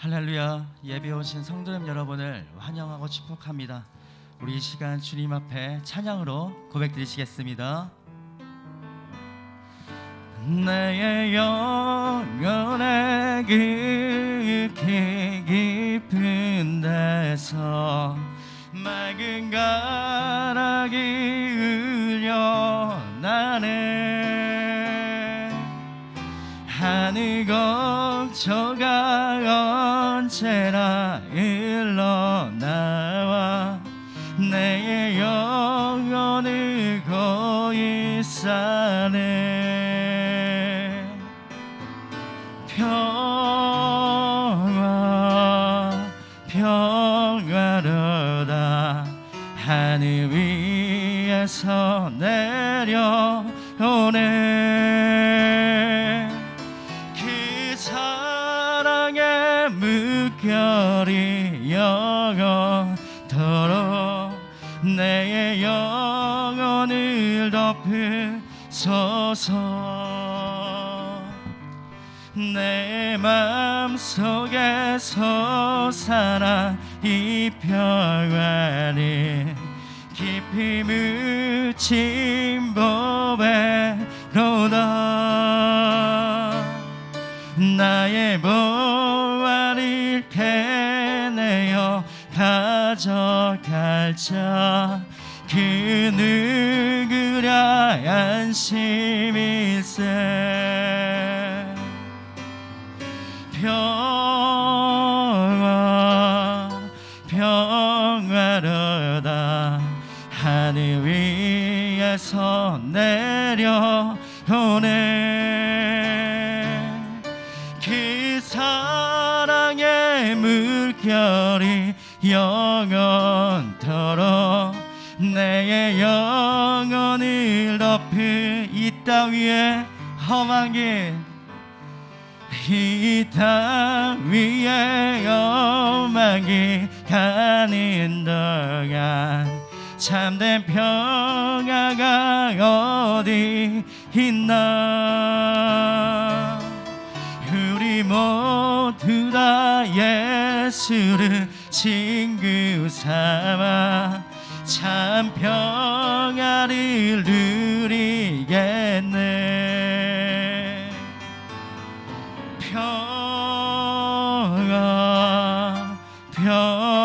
할렐루야. 예배 오신 성도님 여러분을 환영하고 축복합니다. 우리 이 시간 주님 앞에 찬양으로 고백드리시겠습니다. 내 영혼의 깊이 깊은 데서 맑은 가락이 흘려나네. 하늘 걱정가 언제나 흘러나와 내 영혼을 거의 싸네. 평화로다 하늘 위에서 내려오네. 그 사랑의 물결이 영원토록 내 영혼을 덮으소서. 내 맘속에서 사랑 이 평안을 깊이 묻힌 보배로다. 나의 보화를 캐내어 가져갈 자 그 누구랴 안심일세. 평화로다 하늘 위에서 내려오네. 그 사랑의 물결이 영원토록 내 영혼을 덮을 이 땅 위에 험한 길, 이 땅 위에 험한 길 가는 동안 참된 평화가 어디 있나. 우리 모두 다 예수를 친구 삼아 참 평화를 누리겠네.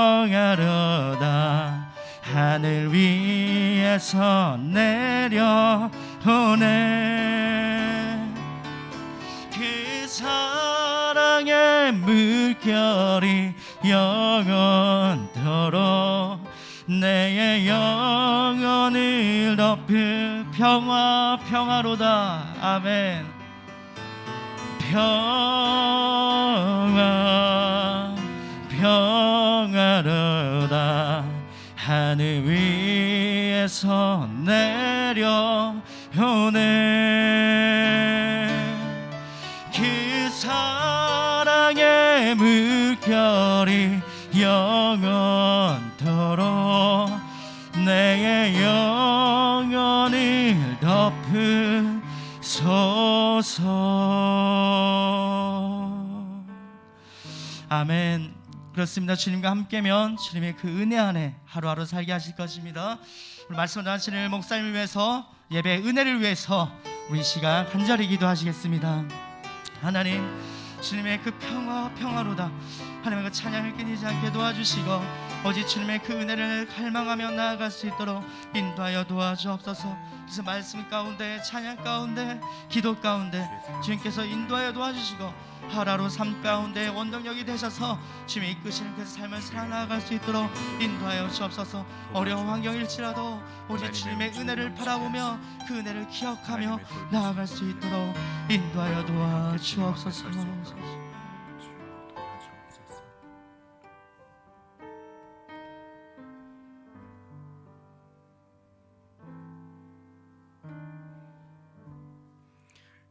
평화로다 하늘 위에서 내려오네. 그 사랑의 물결이 영원토록 내 영혼을 덮을 평화로다. 아멘. 평화로다 하늘 위에서 내려오네. 그 사랑의 물결이 영원토록 내 영혼을 덮으소서. 아멘. 그렇습니다. 주님과 함께면 주님의 그 은혜 안에 하루하루 살게 하실 것입니다. 오늘 말씀을 전하시는 목사님을 위해서, 예배의 은혜를 위해서 우리 이 시간 간절히 기도하시겠습니다. 하나님, 주님의 그 평화로다 하나님의 그 찬양을 끊이지 않게 도와주시고 오직 주님의 그 은혜를 갈망하며 나아갈 수 있도록 인도하여 도와주옵소서. 그래서 말씀 가운데, 찬양 가운데, 기도 가운데 주님께서 인도하여 도와주시고 하루하루 삶 가운데 원동력이 되셔서 주님이 이끄시는 그 삶을 살아나갈 수 있도록 인도하여 주옵소서. 어려운 환경일지라도 오직 주님의 은혜를 바라보며 그 은혜를 기억하며 나아갈 수 있도록 인도하여 도와주옵소서.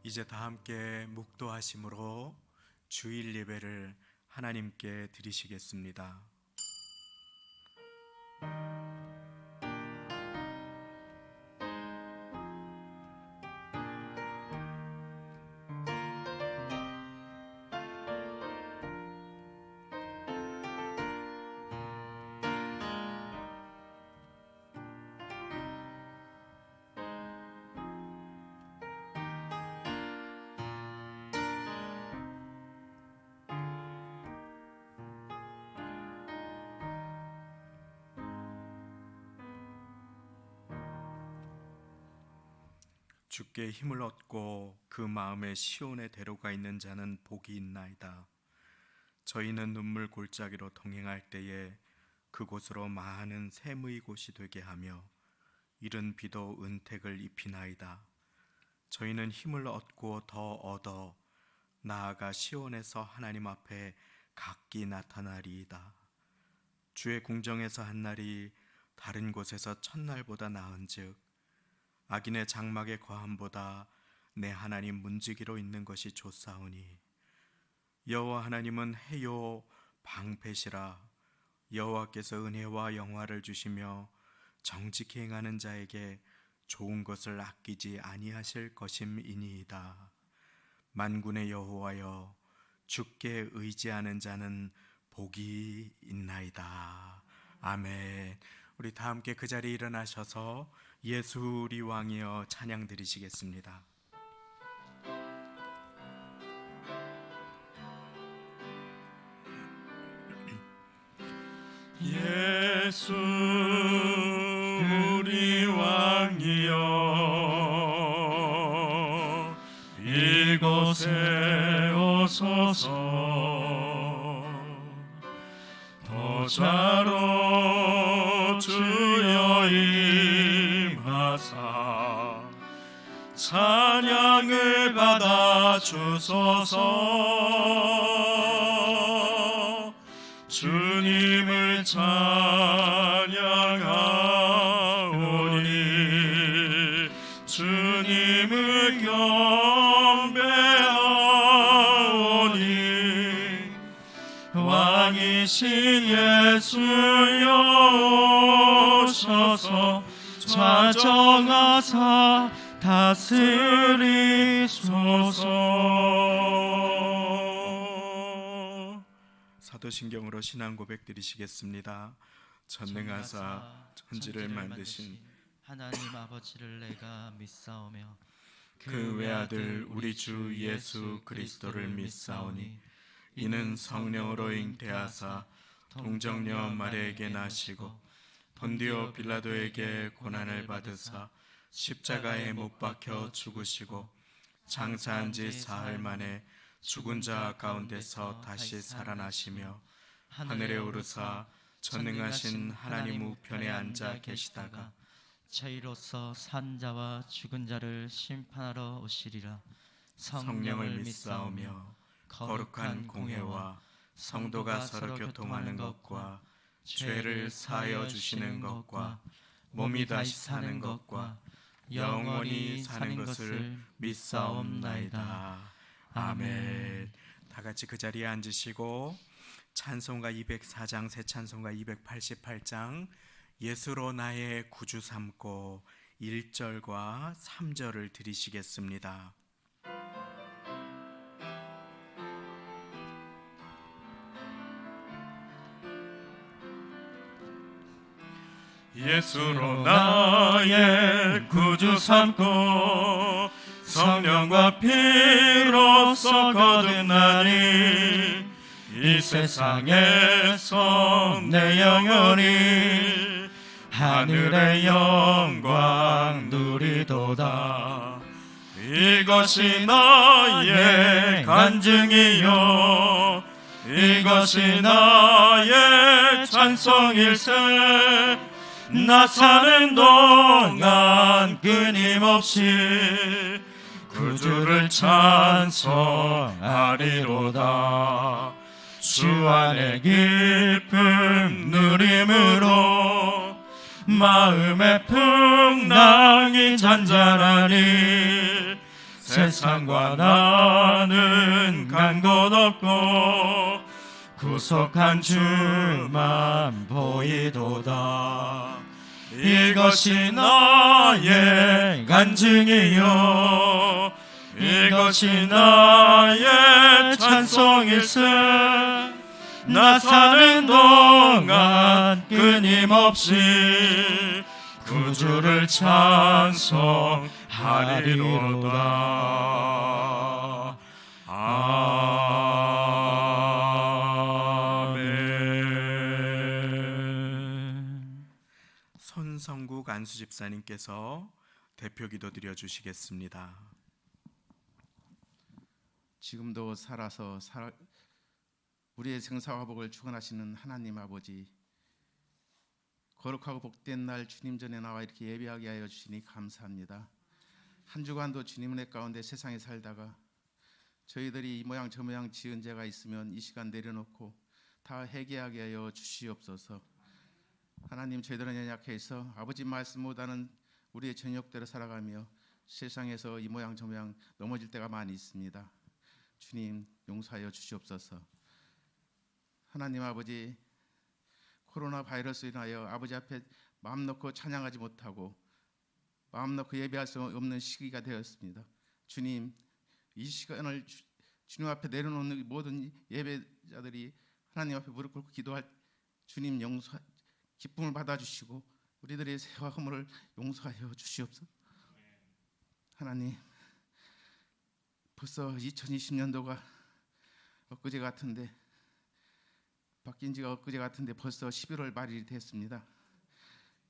이제 다 함께 묵도하심으로 주일 예배를 하나님께 드리시겠습니다. 주께 힘을 얻고 그 마음에 시온의 대로가 있는 자는 복이 있나이다. 저희는 눈물 골짜기로 동행할 때에 그곳으로 많은 샘의 곳이 되게 하며 이른 비도 은택을 입히나이다. 저희는 힘을 얻고 더 얻어 나아가 시온에서 하나님 앞에 각기 나타나리이다. 주의 궁정에서 한 날이 다른 곳에서 첫날보다 나은즉 악인의 장막의 거함보다 내 하나님 문지기로 있는 것이 좋사오니 여호와 하나님은 해요 방패시라. 여호와께서 은혜와 영화를 주시며 정직히 행하는 자에게 좋은 것을 아끼지 아니하실 것임이니이다. 만군의 여호와여, 주께 의지하는 자는 복이 있나이다. 아멘. 우리 다 함께 그 자리에 일어나셔서 예수 우리 왕이여 찬양 드리시겠습니다. 예수 우리 왕이여 이곳에 오소서. 보좌로 주여 임하사 찬양을 받아 주소서. 주님을 찬양하오니 주님을 경배하오니 왕이신 예수여 오셔서 좌정하사 다스리소서. 사도신경으로 신앙 고백 드리시겠습니다. 전능하사 천지를 만드신 하나님 아버지를 내가 믿사오며 그 외아들 우리 주 예수 그리스도를 믿사오니 이는 성령으로 잉태하사 동정녀 마리아에게 나시고 본디오 빌라도에게 고난을 받으사 십자가에 못 박혀 죽으시고 장사한 지 사흘 만에 죽은 자 가운데서 다시 살아나시며 하늘에 오르사 전능하신 하나님 우편에 앉아 계시다가 저희로서 산 자와 죽은 자를 심판하러 오시리라. 성령을 믿사오며 거룩한 공회와 성도가 서로 교통하는 것과 죄를 사하여 주시는 것과 몸이 다시 사는 것과 영원히 사는 것을 믿사옵나이다. 아멘. 다 같이 그 자리에 앉으시고 찬송가 204장 새 찬송가 288장 예수로 나의 구주 삼고 1절과 3절을 드리시겠습니다. 예수로 나의 구주 삼고 성령과 피로써 거듭나니 이 세상에서 내 영혼이 하늘의 영광 누리도다. 이것이 나의 간증이요 이것이 나의 찬송일세. 나 사는 동안 끊임없이 구주를 찬송하리로다. 주 안의 기쁨 누림으로 마음의 풍랑이 잔잔하니 세상과 나는 간 곳 없고 구속한 주만 보이도다. 이것이 나의 간증이요 이것이 나의 찬송일세. 나 사는 동안 끊임없이 구주를 찬송하리로다. 아멘. 손성국 안수 집사님께서 대표 기도 드려 주시겠습니다. 지금도 살아서 우리의 생사와 복을 축원하시는 하나님 아버지, 거룩하고 복된 날 주님 전에 나와 이렇게 예배하게 하여 주시니 감사합니다. 한 주간도 주님 은혜 가운데 세상에 살다가 저희들이 이 모양 저 모양 지은 죄가 있으면 이 시간 내려놓고 다 회개하게 하여 주시옵소서. 하나님, 저희들은 연약해서 아버지 말씀보다는 우리의 전욕대로 살아가며 세상에서 이 모양 저 모양 넘어질 때가 많이 있습니다. 주님 용서하여 주시옵소서. 하나님 아버지, 코로나 바이러스로 인하여 아버지 앞에 마음 놓고 찬양하지 못하고 마음 놓고 예배할 수 없는 시기가 되었습니다. 주님, 이 시간을 주님 앞에 내려놓는 모든 예배자들이 하나님 앞에 무릎 꿇고 기도할 주님 용서 기쁨을 받아주시고 우리들의 죄와 허물을 용서하여 주시옵소서. 하나님, 벌써 2020년도가 엊그제 같은데 바뀐 지가 엊그제 같은데 벌써 11월 말일이 됐습니다.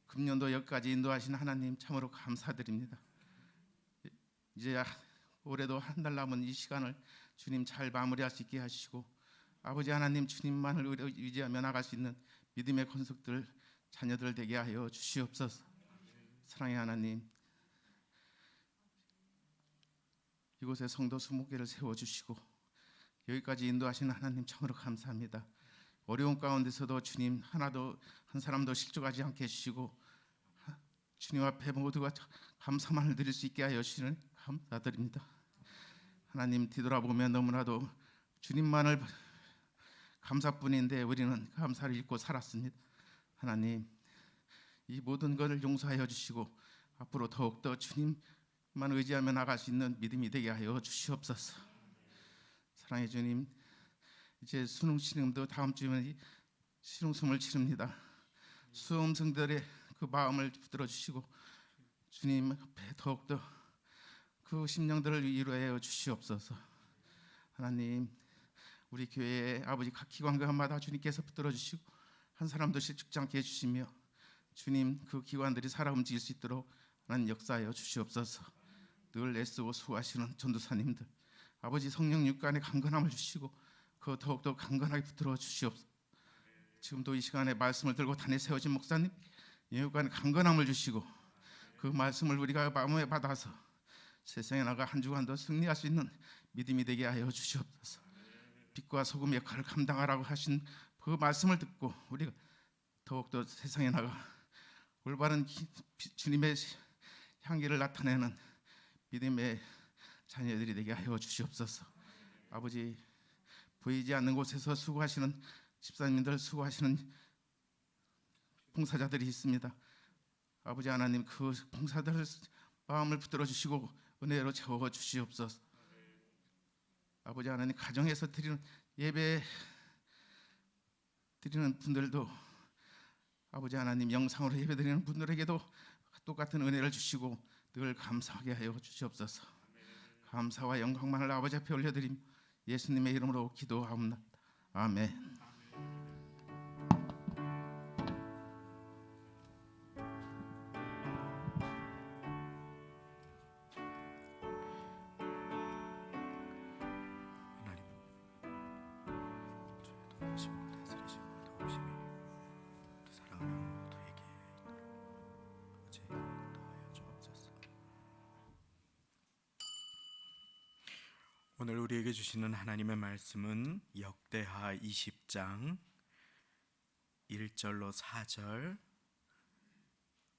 금년도 여기까지 인도하신 하나님 참으로 감사드립니다. 이제 올해도 한 달 남은 이 시간을 주님 잘 마무리할 수 있게 하시고 아버지 하나님 주님만을 의지하며 나갈 수 있는 믿음의 권속들 자녀들 되게 하여 주시옵소서. 사랑의 하나님, 이곳에 성도 20개를 세워주시고 여기까지 인도하시는 하나님 참으로 감사합니다. 어려운 가운데서도 주님 하나도 한 사람도 실족하지 않게 해주시고 주님 앞에 모두가 감사만을 드릴 수 있게 하여 주시는 감사드립니다. 하나님, 뒤돌아보면 너무나도 주님만을 감사뿐인데 우리는 감사를 잊고 살았습니다. 하나님, 이 모든 것을 용서하여 주시고 앞으로 더욱더 주님만 의지하며 나갈 수 있는 믿음이 되게 하여 주시옵소서. 사랑의 주님, 이제 수능 시험도 다음 주면 수능을 치릅니다. 수험생들의 그 마음을 붙들어 주시고 주님 앞에 더욱더 그 심령들을 위로하여 주시옵소서. 하나님, 우리 교회의 아버지 각 기관마다 주님께서 붙들어 주시고 한 사람도 실축지 않게 해주시며 주님 그 기관들이 살아 움직일 수 있도록 하나님 역사하여 주시옵소서. 늘 애쓰고 수고하시는 전도사님들 아버지 성령 육간에 강건함을 주시고 그 더욱더 강건하게 붙들어 주시옵소서. 지금도 이 시간에 말씀을 들고 단에 세워진 목사님 육간에 강건함을 주시고 그 말씀을 우리가 마음에 받아서 세상에 나가 한 주간도 승리할 수 있는 믿음이 되게 하여 주시옵소서. 빛과 소금 역할을 감당하라고 하신 그 말씀을 듣고 우리가 더욱더 세상에 나가 올바른 주님의 향기를 나타내는 믿음의 자녀들이 되게 하여 주시옵소서. 아버지, 보이지 않는 곳에서 수고하시는 집사님들, 수고하시는 봉사자들이 있습니다. 아버지 하나님, 그 봉사자들 마음을 붙들어 주시고 은혜로 채워 주시옵소서. 아버지 하나님, 가정에서 드리는 예배 드리는 분들도 아버지 하나님, 영상으로 예배 드리는 분들에게도 똑같은 은혜를 주시고 늘 감사하게 하여 주시옵소서. 감사와 영광만을 아버지 앞에 올려드림 예수님의 이름으로 기도하옵나이다. 아멘. 오늘 우리에게 주시는 하나님의 말씀은 역대하 20장 1절로 4절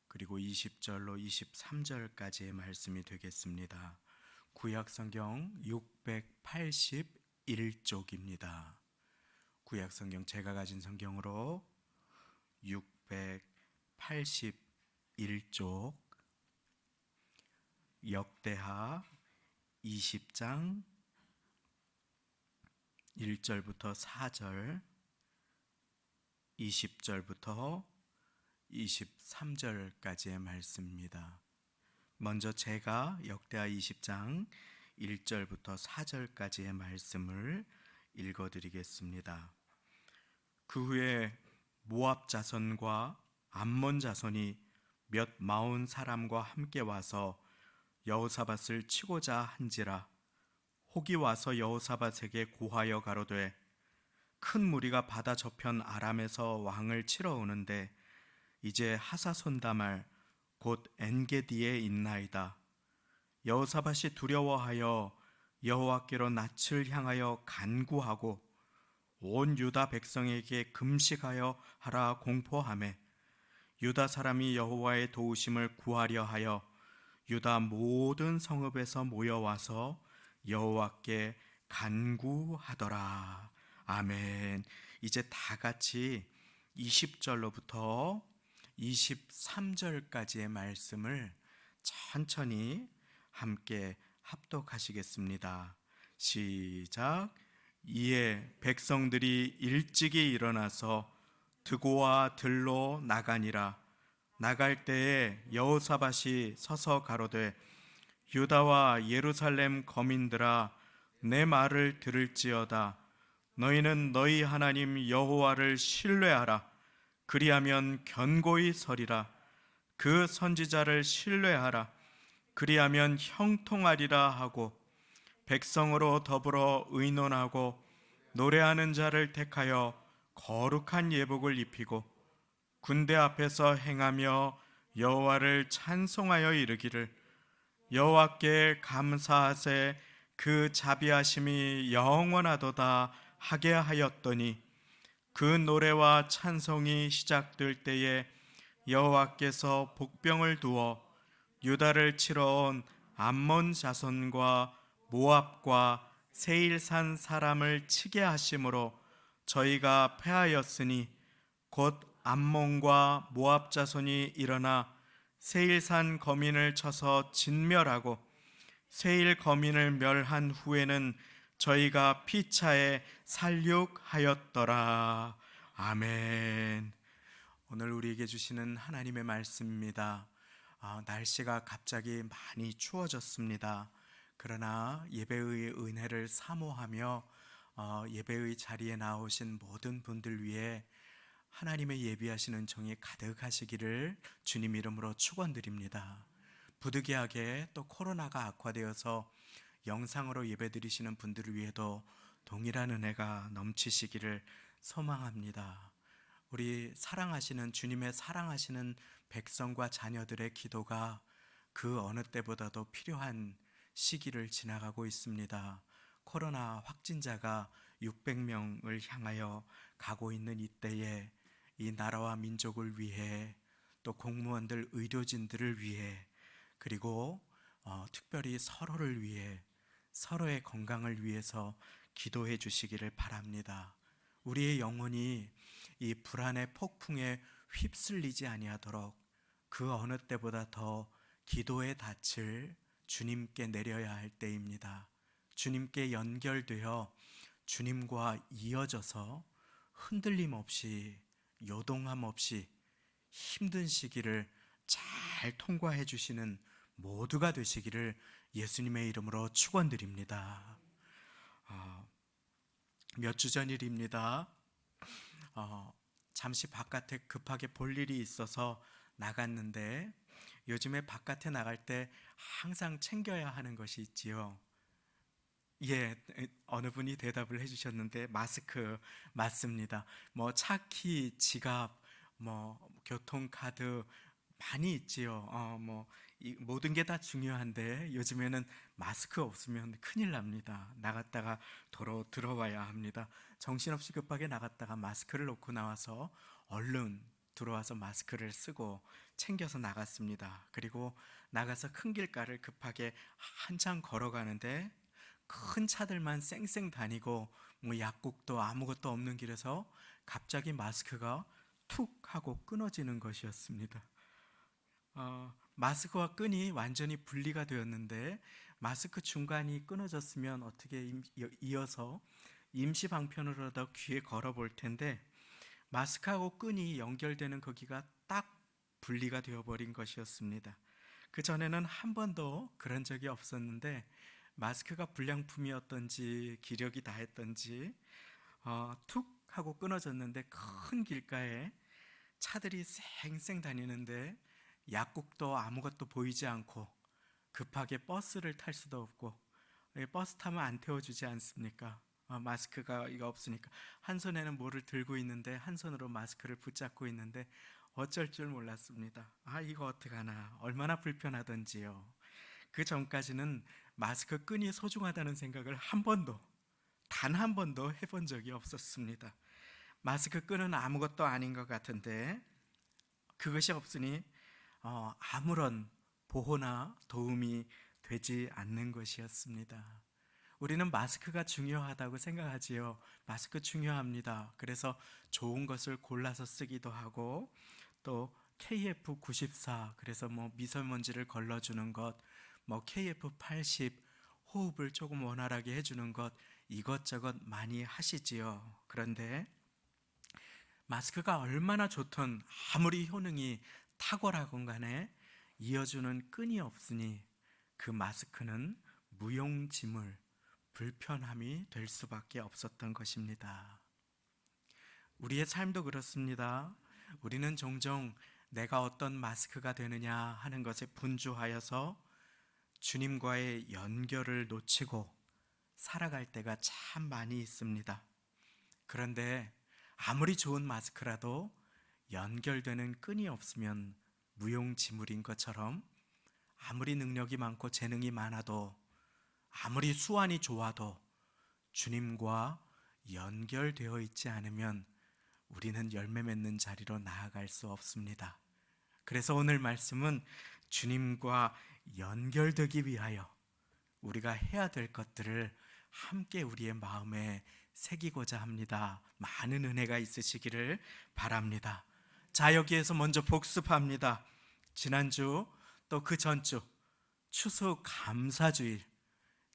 그리고 20절로 23절까지의 말씀이 되겠습니다. 구약성경 681쪽입니다. 구약성경 제가 가진 성경으로 681쪽 역대하 20장 1절부터 4절 20절부터 23절까지의 말씀입니다. 먼저 제가 역대하 20장 1절부터 4절까지의 말씀을 읽어드리겠습니다. 그 후에 모압 자손과 암몬 자손이 몇 마흔 사람과 함께 와서 여호사밧을 치고자 한지라. 혹이 와서 여호사밧에게 고하여 가로되 큰 무리가 바다 저편 아람에서 왕을 치러 오는데 이제 하사손다말 곧 엔게디에 있나이다. 여호사밧이 두려워하여 여호와께로 낯을 향하여 간구하고 온 유다 백성에게 금식하여 하라 공포하매 유다 사람이 여호와의 도우심을 구하려 하여 유다 모든 성읍에서 모여와서 여호와께 간구하더라. 아멘. 이제 다 같이 20절로부터 23절까지의 말씀을 천천히 함께 합독하시겠습니다. 시작. 이에 백성들이 일찍이 일어나서 드고와 들로 나가니라. 나갈 때에 여호사밧이 서서 가로되 유다와 예루살렘 거민들아 내 말을 들을지어다. 너희는 너희 하나님 여호와를 신뢰하라. 그리하면 견고히 서리라. 그 선지자를 신뢰하라. 그리하면 형통하리라 하고 백성으로 더불어 의논하고 노래하는 자를 택하여 거룩한 예복을 입히고 군대 앞에서 행하며 여호와를 찬송하여 이르기를 여호와께 감사하세 그 자비하심이 영원하도다 하게 하였더니 그 노래와 찬송이 시작될 때에 여호와께서 복병을 두어 유다를 치러 온 암몬 자손과 모압과 세일산 사람을 치게 하심으로 저희가 패하였으니 곧 암몬과 모압 자손이 일어나 세일산 거민을 쳐서 진멸하고 세일 거민을 멸한 후에는 저희가 피차에 살육하였더라. 아멘. 오늘 우리에게 주시는 하나님의 말씀입니다. 날씨가 갑자기 많이 추워졌습니다. 그러나 예배의 은혜를 사모하며 예배의 자리에 나오신 모든 분들 위해 하나님의 예비하시는 정이 가득하시기를 주님 이름으로 축원드립니다. 부득이하게 또 코로나가 악화되어서 영상으로 예배드리시는 분들을 위해도 동일한 은혜가 넘치시기를 소망합니다. 우리 사랑하시는 주님의 사랑하시는 백성과 자녀들의 기도가 그 어느 때보다도 필요한 시기를 지나가고 있습니다. 코로나 확진자가 600명을 향하여 가고 있는 이때에 이 나라와 민족을 위해 또 공무원들, 의료진들을 위해 그리고 특별히 서로를 위해 서로의 건강을 위해서 기도해 주시기를 바랍니다. 우리의 영혼이 이 불안의 폭풍에 휩쓸리지 아니하도록 그 어느 때보다 더 기도의 닻을 주님께 내려야 할 때입니다. 주님께 연결되어 주님과 이어져서 흔들림 없이 요동함 없이 힘든 시기를 잘 통과해 주시는 모두가 되시기를 예수님의 이름으로 축원드립니다. 몇 주 전 일입니다. 잠시 바깥에 급하게 볼 일이 있어서 나갔는데 요즘에 바깥에 나갈 때 항상 챙겨야 하는 것이 있지요. 예, 어느 분이 대답을 해주셨는데 마스크 맞습니다. 뭐 차키, 지갑, 뭐 교통카드 많이 있지요. 모든 게 다 중요한데 요즘에는 마스크 없으면 큰일 납니다. 나갔다가 도로 들어와야 합니다. 정신없이 급하게 나갔다가 마스크를 놓고 나와서 얼른 들어와서 마스크를 쓰고 챙겨서 나갔습니다. 그리고 나가서 큰 길가를 급하게 한참 걸어가는데 큰 차들만 쌩쌩 다니고 뭐 약국도 아무것도 없는 길에서 갑자기 마스크가 툭 하고 끊어지는 것이었습니다. 마스크와 끈이 완전히 분리가 되었는데 마스크 중간이 끊어졌으면 어떻게 이어서 임시 방편으로라도 귀에 걸어 볼 텐데 마스크하고 끈이 연결되는 거기가 딱 분리가 되어버린 것이었습니다. 그 전에는 한 번도 그런 적이 없었는데 마스크가 불량품이었던지 기력이 다했던지 툭 하고 끊어졌는데 큰 길가에 차들이 쌩쌩 다니는데 약국도 아무것도 보이지 않고 급하게 버스를 탈 수도 없고 버스 타면 안 태워주지 않습니까? 마스크가 이거 없으니까 한 손에는 뭐를 들고 있는데 한 손으로 마스크를 붙잡고 있는데 어쩔 줄 몰랐습니다. 이거 어떡하나, 얼마나 불편하던지요. 그 전까지는 마스크 끈이 소중하다는 생각을 단 한 번도 해본 적이 없었습니다. 마스크 끈은 아무것도 아닌 것 같은데 그것이 없으니 아무런 보호나 도움이 되지 않는 것이었습니다. 우리는 마스크가 중요하다고 생각하지요. 마스크 중요합니다. 그래서 좋은 것을 골라서 쓰기도 하고 또 KF94 그래서 미세먼지를 걸러주는 것, KF80 호흡을 조금 원활하게 해주는 것 이것저것 많이 하시지요. 그런데 마스크가 얼마나 좋든 아무리 효능이 탁월하건 간에 이어주는 끈이 없으니 그 마스크는 무용지물, 불편함이 될 수밖에 없었던 것입니다. 우리의 삶도 그렇습니다. 우리는 종종 내가 어떤 마스크가 되느냐 하는 것에 분주하여서 주님과의 연결을 놓치고 살아갈 때가 참 많이 있습니다. 그런데 아무리 좋은 마스크라도 연결되는 끈이 없으면 무용지물인 것처럼 아무리 능력이 많고 재능이 많아도 아무리 수완이 좋아도 주님과 연결되어 있지 않으면 우리는 열매 맺는 자리로 나아갈 수 없습니다. 그래서 오늘 말씀은 주님과 연결되기 위하여 우리가 해야 될 것들을 함께 우리의 마음에 새기고자 합니다. 많은 은혜가 있으시기를 바랍니다. 자, 여기에서 먼저 복습합니다. 지난주 또 그 전주 추수 감사주일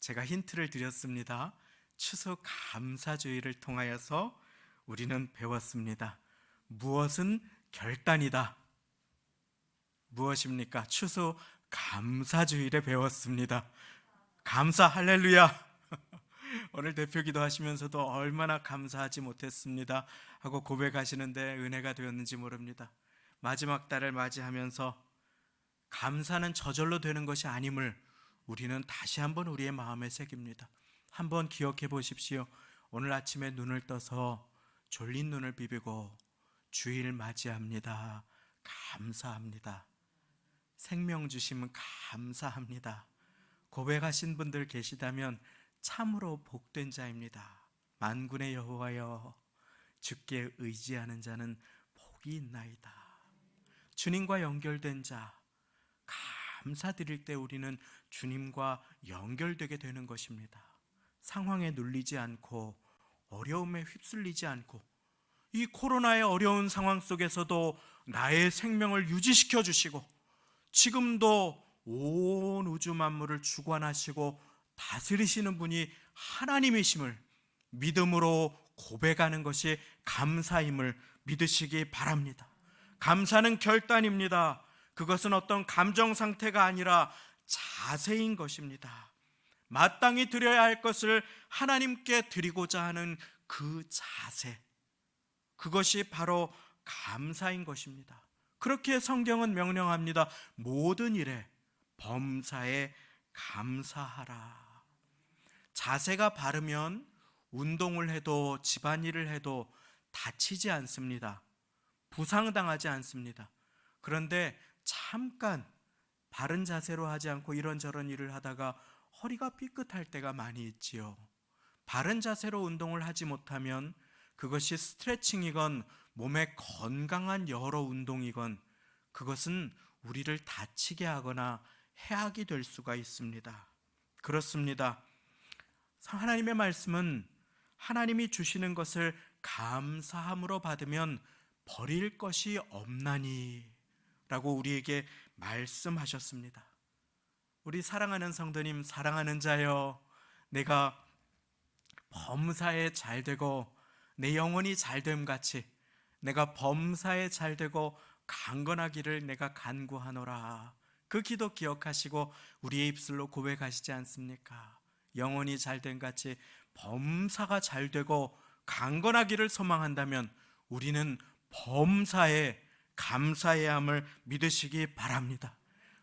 제가 힌트를 드렸습니다. 추수 감사주일을 통하여서 우리는 배웠습니다. 무엇은 결단이다. 무엇입니까? 추수 감사주일에 배웠습니다. 감사 할렐루야. 오늘 대표기도 하시면서도 얼마나 감사하지 못했습니다 하고 고백하시는데 은혜가 되었는지 모릅니다. 마지막 달을 맞이하면서 감사는 저절로 되는 것이 아님을 우리는 다시 한번 우리의 마음에 새깁니다. 한번 기억해 보십시오. 오늘 아침에 눈을 떠서 졸린 눈을 비비고 주일 맞이합니다. 감사합니다. 생명 주심은 감사합니다. 고백하신 분들 계시다면 참으로 복된 자입니다. 만군의 여호와여, 주께 의지하는 자는 복이 있나이다. 주님과 연결된 자, 감사드릴 때 우리는 주님과 연결되게 되는 것입니다. 상황에 눌리지 않고 어려움에 휩쓸리지 않고 이 코로나의 어려운 상황 속에서도 나의 생명을 유지시켜 주시고 지금도 온 우주 만물을 주관하시고 다스리시는 분이 하나님이심을 믿음으로 고백하는 것이 감사임을 믿으시기 바랍니다. 감사는 결단입니다. 그것은 어떤 감정 상태가 아니라 자세인 것입니다. 마땅히 드려야 할 것을 하나님께 드리고자 하는 그 자세, 그것이 바로 감사인 것입니다. 그렇게 성경은 명령합니다. 모든 일에 범사에 감사하라. 자세가 바르면 운동을 해도 집안일을 해도 다치지 않습니다. 부상당하지 않습니다. 그런데 잠깐 바른 자세로 하지 않고 이런저런 일을 하다가 허리가 삐끗할 때가 많이 있지요. 바른 자세로 운동을 하지 못하면 그것이 스트레칭이건 몸의 건강한 여러 운동이건 그것은 우리를 다치게 하거나 해악이 될 수가 있습니다. 그렇습니다. 하나님의 말씀은 하나님이 주시는 것을 감사함으로 받으면 버릴 것이 없나니 라고 우리에게 말씀하셨습니다. 우리 사랑하는 성도님, 사랑하는 자여, 내가 범사에 잘되고 내 영혼이 잘됨 같이 내가 범사에 잘되고 강건하기를 내가 간구하노라. 그 기도 기억하시고 우리의 입술로 고백하시지 않습니까? 영혼이 잘됨 같이 범사가 잘되고 강건하기를 소망한다면 우리는 범사에 감사해야 함을 믿으시기 바랍니다.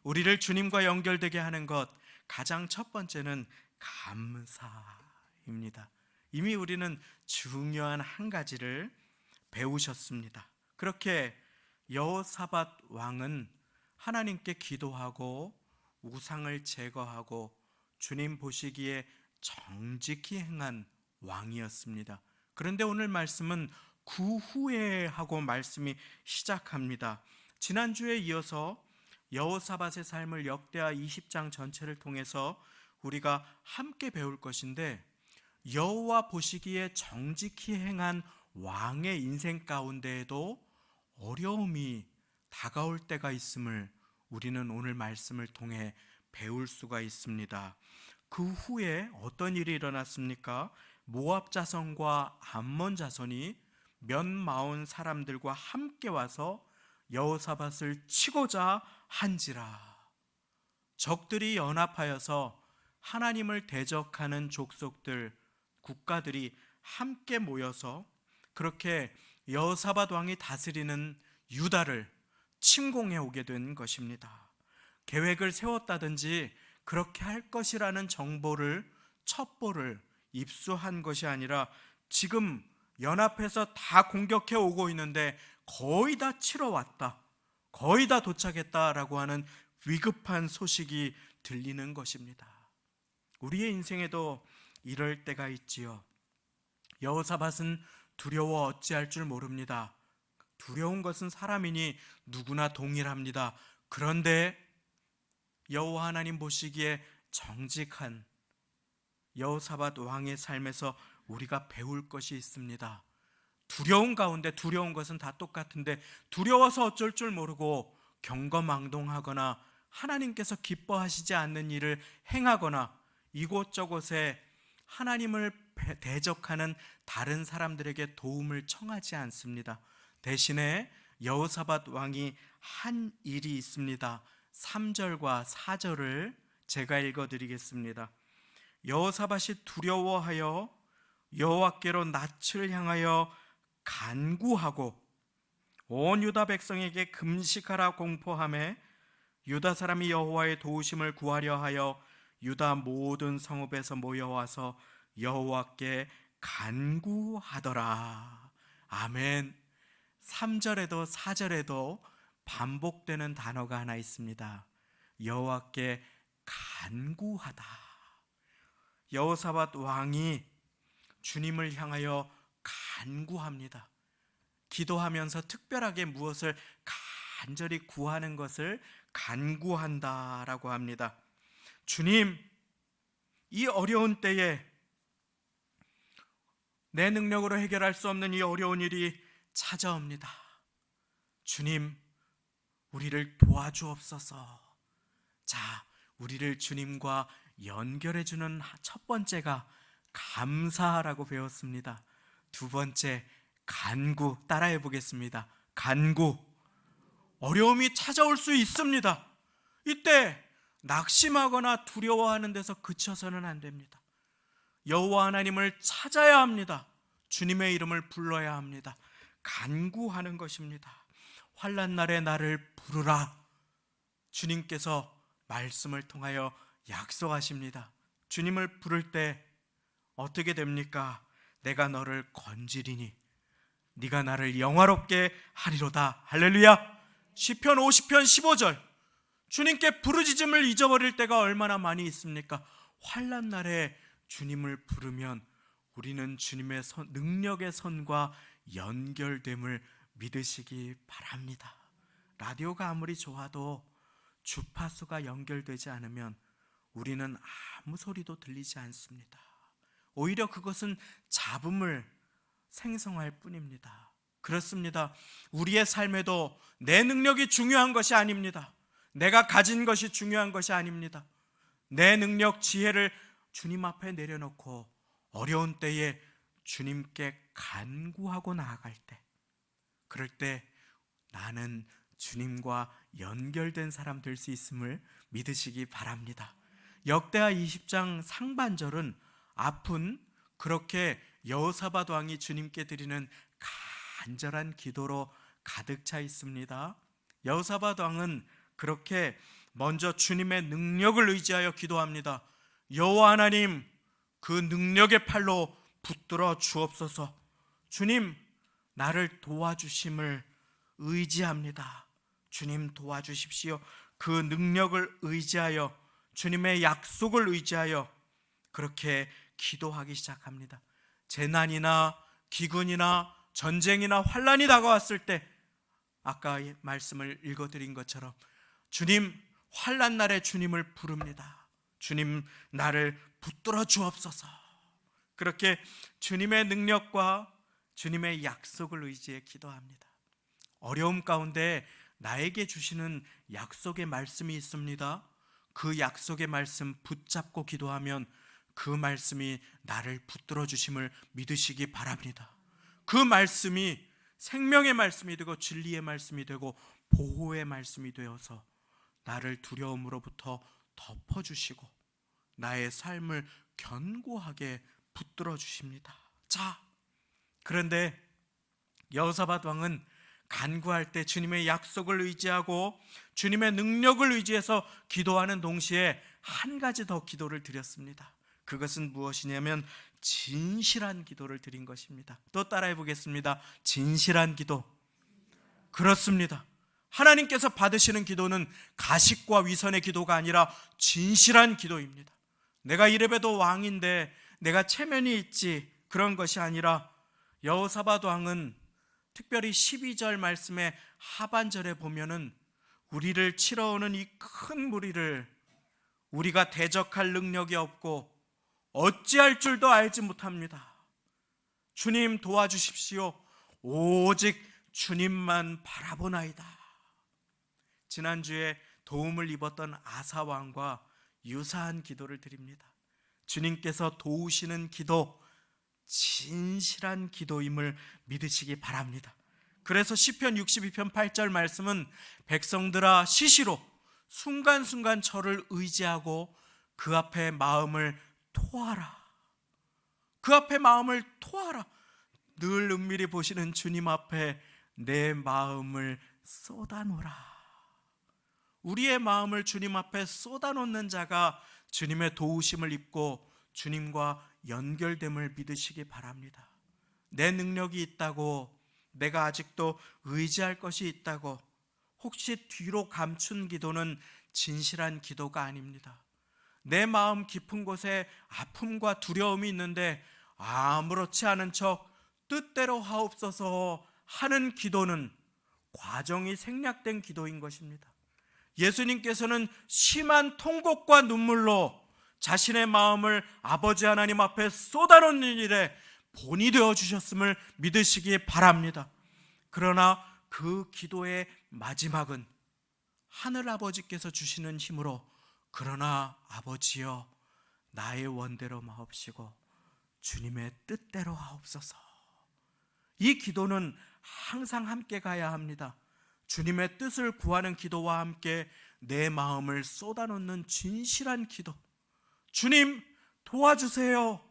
우리를 주님과 연결되게 하는 것, 가장 첫 번째는 감사입니다. 이미 우리는 중요한 한 가지를 배우셨습니다. 그렇게 여호사밧 왕은 하나님께 기도하고 우상을 제거하고 주님 보시기에 정직히 행한 왕이었습니다. 그런데 오늘 말씀은 그 후에 하고 말씀이 시작합니다. 지난주에 이어서 여호사밧의 삶을 역대하 20장 전체를 통해서 우리가 함께 배울 것인데, 여호와 보시기에 정직히 행한 왕의 인생 가운데에도 어려움이 다가올 때가 있음을 우리는 오늘 말씀을 통해 배울 수가 있습니다. 그 후에 어떤 일이 일어났습니까? 모압 자손과 암몬 자손이 몇 마흔 사람들과 함께 와서 여호사밧을 치고자 한지라. 적들이 연합하여서 하나님을 대적하는 족속들, 국가들이 함께 모여서 그렇게 여호사밧 왕이 다스리는 유다를 침공해 오게 된 것입니다. 계획을 세웠다든지 그렇게 할 것이라는 정보를, 첩보를 입수한 것이 아니라 지금 연합해서 다 공격해 오고 있는데 거의 다 치러 왔다, 거의 다 도착했다라고 하는 위급한 소식이 들리는 것입니다. 우리의 인생에도 이럴 때가 있지요. 여호사밧은 두려워 어찌할 줄 모릅니다. 두려운 것은 사람이니 누구나 동일합니다. 그런데 여호와 하나님 보시기에 정직한 여호사밧 왕의 삶에서 우리가 배울 것이 있습니다. 두려운 가운데, 두려운 것은 다 똑같은데 두려워서 어쩔 줄 모르고 경거망동하거나 하나님께서 기뻐하시지 않는 일을 행하거나 이곳저곳에 하나님을 대적하는 다른 사람들에게 도움을 청하지 않습니다. 대신에 여호사밧 왕이 한 일이 있습니다. 3절과 4절을 제가 읽어드리겠습니다. 여호사밧이 두려워하여 여호와께로 낯을 향하여 간구하고 온 유다 백성에게 금식하라 공포하며 유다 사람이 여호와의 도우심을 구하려 하여 유다 모든 성읍에서 모여와서 여호와께 간구하더라. 아멘. 3절에도 4절에도 반복되는 단어가 하나 있습니다. 여호와께 간구하다. 여호사밧 왕이 주님을 향하여 간구합니다. 기도하면서 특별하게 무엇을 간절히 구하는 것을 간구한다라고 합니다. 주님, 이 어려운 때에 내 능력으로 해결할 수 없는 이 어려운 일이 찾아옵니다. 주님, 우리를 도와주옵소서. 자, 우리를 주님과 연결해 주는 첫 번째가 감사라고 배웠습니다. 두 번째, 간구 따라해 보겠습니다. 간구. 어려움이 찾아올 수 있습니다. 이때 낙심하거나 두려워하는 데서 그쳐서는 안 됩니다. 여호와 하나님을 찾아야 합니다. 주님의 이름을 불러야 합니다. 간구하는 것입니다. 환난 날에 나를 부르라. 주님께서 말씀을 통하여 약속하십니다. 주님을 부를 때 어떻게 됩니까? 내가 너를 건지리니 네가 나를 영화롭게 하리로다. 할렐루야. 시편 50편 15절. 주님께 부르짖음을 잊어버릴 때가 얼마나 많이 있습니까? 환난 날에 주님을 부르면 우리는 주님의 능력의 손과 연결됨을 믿으시기 바랍니다. 라디오가 아무리 좋아도 주파수가 연결되지 않으면 우리는 아무 소리도 들리지 않습니다. 오히려 그것은 잡음을 생성할 뿐입니다. 그렇습니다. 우리의 삶에도 내 능력이 중요한 것이 아닙니다. 내가 가진 것이 중요한 것이 아닙니다. 내 능력, 지혜를 주님 앞에 내려놓고 어려운 때에 주님께 간구하고 나아갈 때, 그럴 때 나는 주님과 연결된 사람 될 수 있음을 믿으시기 바랍니다. 역대하 20장 상반절은 앞은 그렇게 여호사밧 왕이 주님께 드리는 간절한 기도로 가득 차 있습니다. 여호사밧 왕은 그렇게 먼저 주님의 능력을 의지하여 기도합니다. 여호와 하나님, 그 능력의 팔로 붙들어 주옵소서. 주님, 나를 도와주심을 의지합니다. 주님 도와주십시오. 그 능력을 의지하여, 주님의 약속을 의지하여 그렇게 기도하기 시작합니다. 재난이나 기근이나 전쟁이나 환란이 다가왔을 때 아까 말씀을 읽어드린 것처럼 주님, 환란 날에 주님을 부릅니다. 주님, 나를 붙들어 주옵소서. 그렇게 주님의 능력과 주님의 약속을 의지해 기도합니다. 어려움 가운데 나에게 주시는 약속의 말씀이 있습니다. 그 약속의 말씀 붙잡고 기도하면 그 말씀이 나를 붙들어 주심을 믿으시기 바랍니다. 그 말씀이 생명의 말씀이 되고 진리의 말씀이 되고 보호의 말씀이 되어서 나를 두려움으로부터 덮어주시고 나의 삶을 견고하게 붙들어 주십니다. 자, 그런데 여호사밧 왕은 간구할 때 주님의 약속을 의지하고 주님의 능력을 의지해서 기도하는 동시에 한 가지 더 기도를 드렸습니다. 그것은 무엇이냐면 진실한 기도를 드린 것입니다. 또 따라해 보겠습니다. 진실한 기도. 그렇습니다. 하나님께서 받으시는 기도는 가식과 위선의 기도가 아니라 진실한 기도입니다. 내가 이래봬도 왕인데 내가 체면이 있지, 그런 것이 아니라 여호사밧 왕은 특별히 12절 말씀의 하반절에 보면은 우리를 치러오는 이 큰 무리를 우리가 대적할 능력이 없고 어찌할 줄도 알지 못합니다. 주님 도와주십시오. 오직 주님만 바라보나이다. 지난주에 도움을 입었던 아사 왕과 유사한 기도를 드립니다. 주님께서 도우시는 기도, 진실한 기도임을 믿으시기 바랍니다. 그래서 시편 62편 8절 말씀은 백성들아 시시로 순간순간 저를 의지하고 그 앞에 마음을 토하라. 그 앞에 마음을 토하라. 늘 은밀히 보시는 주님 앞에 내 마음을 쏟아놓으라. 우리의 마음을 주님 앞에 쏟아놓는 자가 주님의 도우심을 입고 주님과 연결됨을 믿으시기 바랍니다. 내 능력이 있다고, 내가 아직도 의지할 것이 있다고 혹시 뒤로 감춘 기도는 진실한 기도가 아닙니다. 내 마음 깊은 곳에 아픔과 두려움이 있는데 아무렇지 않은 척 뜻대로 하옵소서 하는 기도는 과정이 생략된 기도인 것입니다. 예수님께서는 심한 통곡과 눈물로 자신의 마음을 아버지 하나님 앞에 쏟아놓는 일에 본이 되어 주셨음을 믿으시기 바랍니다. 그러나 그 기도의 마지막은 하늘 아버지께서 주시는 힘으로 그러나 아버지여 나의 원대로 마옵시고 주님의 뜻대로 하옵소서. 이 기도는 항상 함께 가야 합니다. 주님의 뜻을 구하는 기도와 함께 내 마음을 쏟아놓는 진실한 기도. 주님 도와주세요.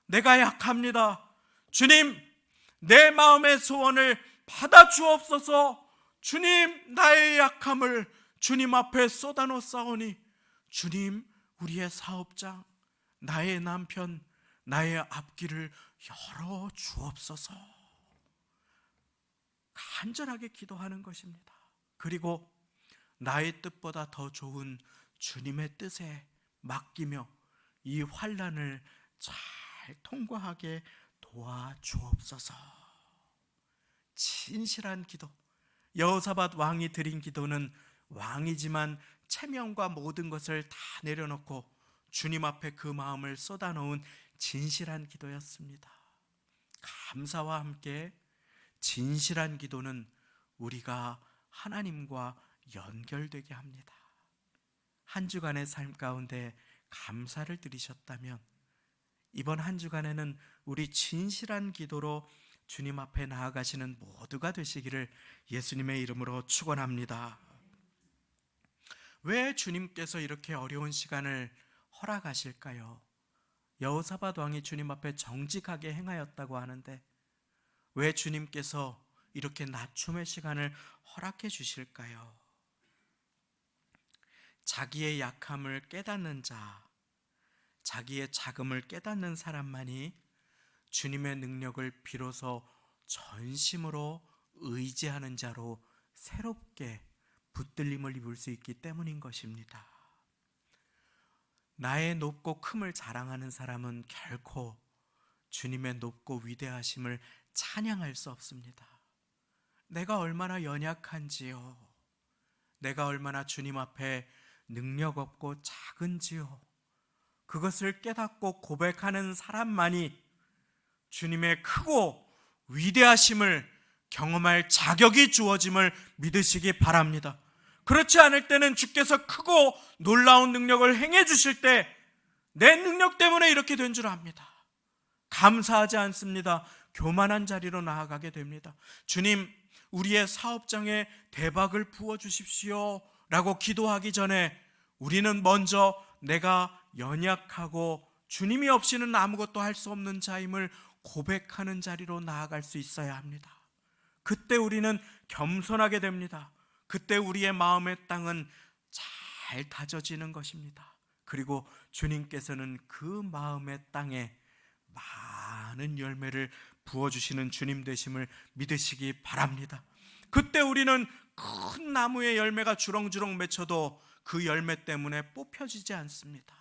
내가 약합니다. 주님 내 마음의 소원을 받아주옵소서. 주님 나의 약함을 주님 앞에 쏟아놓사오니 주님 우리의 사업장, 나의 남편, 나의 앞길을 열어 주옵소서. 간절하게 기도하는 것입니다. 그리고 나의 뜻보다 더 좋은 주님의 뜻에 맡기며 이 환난을 잘 통과하게 도와주옵소서. 진실한 기도. 여호사밧 왕이 드린 기도는 왕이지만 체면과 모든 것을 다 내려놓고 주님 앞에 그 마음을 쏟아놓은 진실한 기도였습니다. 감사와 함께 진실한 기도는 우리가 하나님과 연결되게 합니다. 한 주간의 삶 가운데 감사를 드리셨다면 이번 한 주간에는 우리 진실한 기도로 주님 앞에 나아가시는 모두가 되시기를 예수님의 이름으로 축원합니다. 왜 주님께서 이렇게 어려운 시간을 허락하실까요? 여호사밧 왕이 주님 앞에 정직하게 행하였다고 하는데 왜 주님께서 이렇게 낮춤의 시간을 허락해 주실까요? 자기의 약함을 깨닫는 자, 자기의 자금을 깨닫는 사람만이 주님의 능력을 비로소 전심으로 의지하는 자로 새롭게 붙들림을 입을 수 있기 때문인 것입니다. 나의 높고 큼을 자랑하는 사람은 결코 주님의 높고 위대하심을 찬양할 수 없습니다. 내가 얼마나 연약한지요, 내가 얼마나 주님 앞에 능력 없고 작은지요, 그것을 깨닫고 고백하는 사람만이 주님의 크고 위대하심을 경험할 자격이 주어짐을 믿으시기 바랍니다. 그렇지 않을 때는 주께서 크고 놀라운 능력을 행해 주실 때 내 능력 때문에 이렇게 된 줄 압니다. 감사하지 않습니다. 교만한 자리로 나아가게 됩니다. 주님, 우리의 사업장에 대박을 부어 주십시오 라고 기도하기 전에 우리는 먼저 내가 연약하고 주님이 없이는 아무것도 할 수 없는 자임을 고백하는 자리로 나아갈 수 있어야 합니다. 그때 우리는 겸손하게 됩니다. 그때 우리의 마음의 땅은 잘 다져지는 것입니다. 그리고 주님께서는 그 마음의 땅에 많은 열매를 부어주시는 주님 되심을 믿으시기 바랍니다. 그때 우리는 큰 나무의 열매가 주렁주렁 맺혀도 그 열매 때문에 뽑혀지지 않습니다.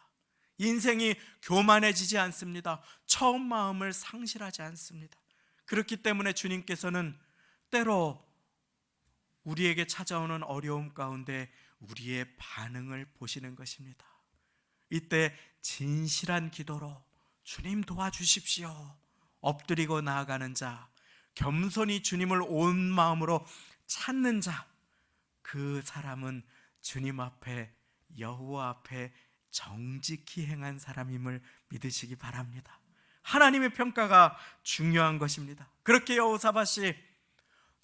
인생이 교만해지지 않습니다. 처음 마음을 상실하지 않습니다. 그렇기 때문에 주님께서는 때로 우리에게 찾아오는 어려움 가운데 우리의 반응을 보시는 것입니다. 이때 진실한 기도로 주님 도와주십시오 엎드리고 나아가는 자, 겸손히 주님을 온 마음으로 찾는 자, 그 사람은 주님 앞에, 여호와 앞에 정직히 행한 사람임을 믿으시기 바랍니다. 하나님의 평가가 중요한 것입니다. 그렇게 여호사밧이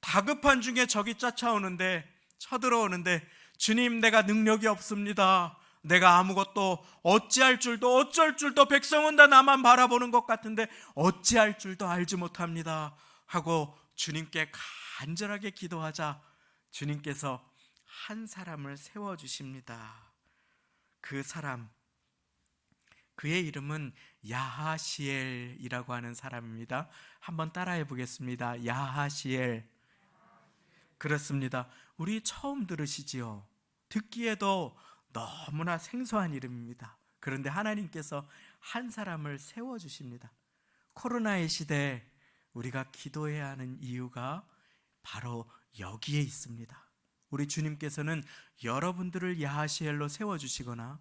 다급한 중에 적이 쫓아오는데, 쳐들어오는데, 주님, 내가 능력이 없습니다. 내가 아무것도 어찌할 줄도 어쩔 줄도, 백성은 다 나만 바라보는 것 같은데 어찌할 줄도 알지 못합니다 하고 주님께 간절하게 기도하자 주님께서 한 사람을 세워주십니다. 그 사람, 그의 이름은 야하시엘이라고 하는 사람입니다. 한번 따라해 보겠습니다. 야하시엘. 그렇습니다. 우리 처음 들으시지요? 듣기에도 너무나 생소한 이름입니다. 그런데 하나님께서 한 사람을 세워주십니다. 코로나의 시대에 우리가 기도해야 하는 이유가 바로 여기에 있습니다. 우리 주님께서는 여러분들을 야하시엘로 세워주시거나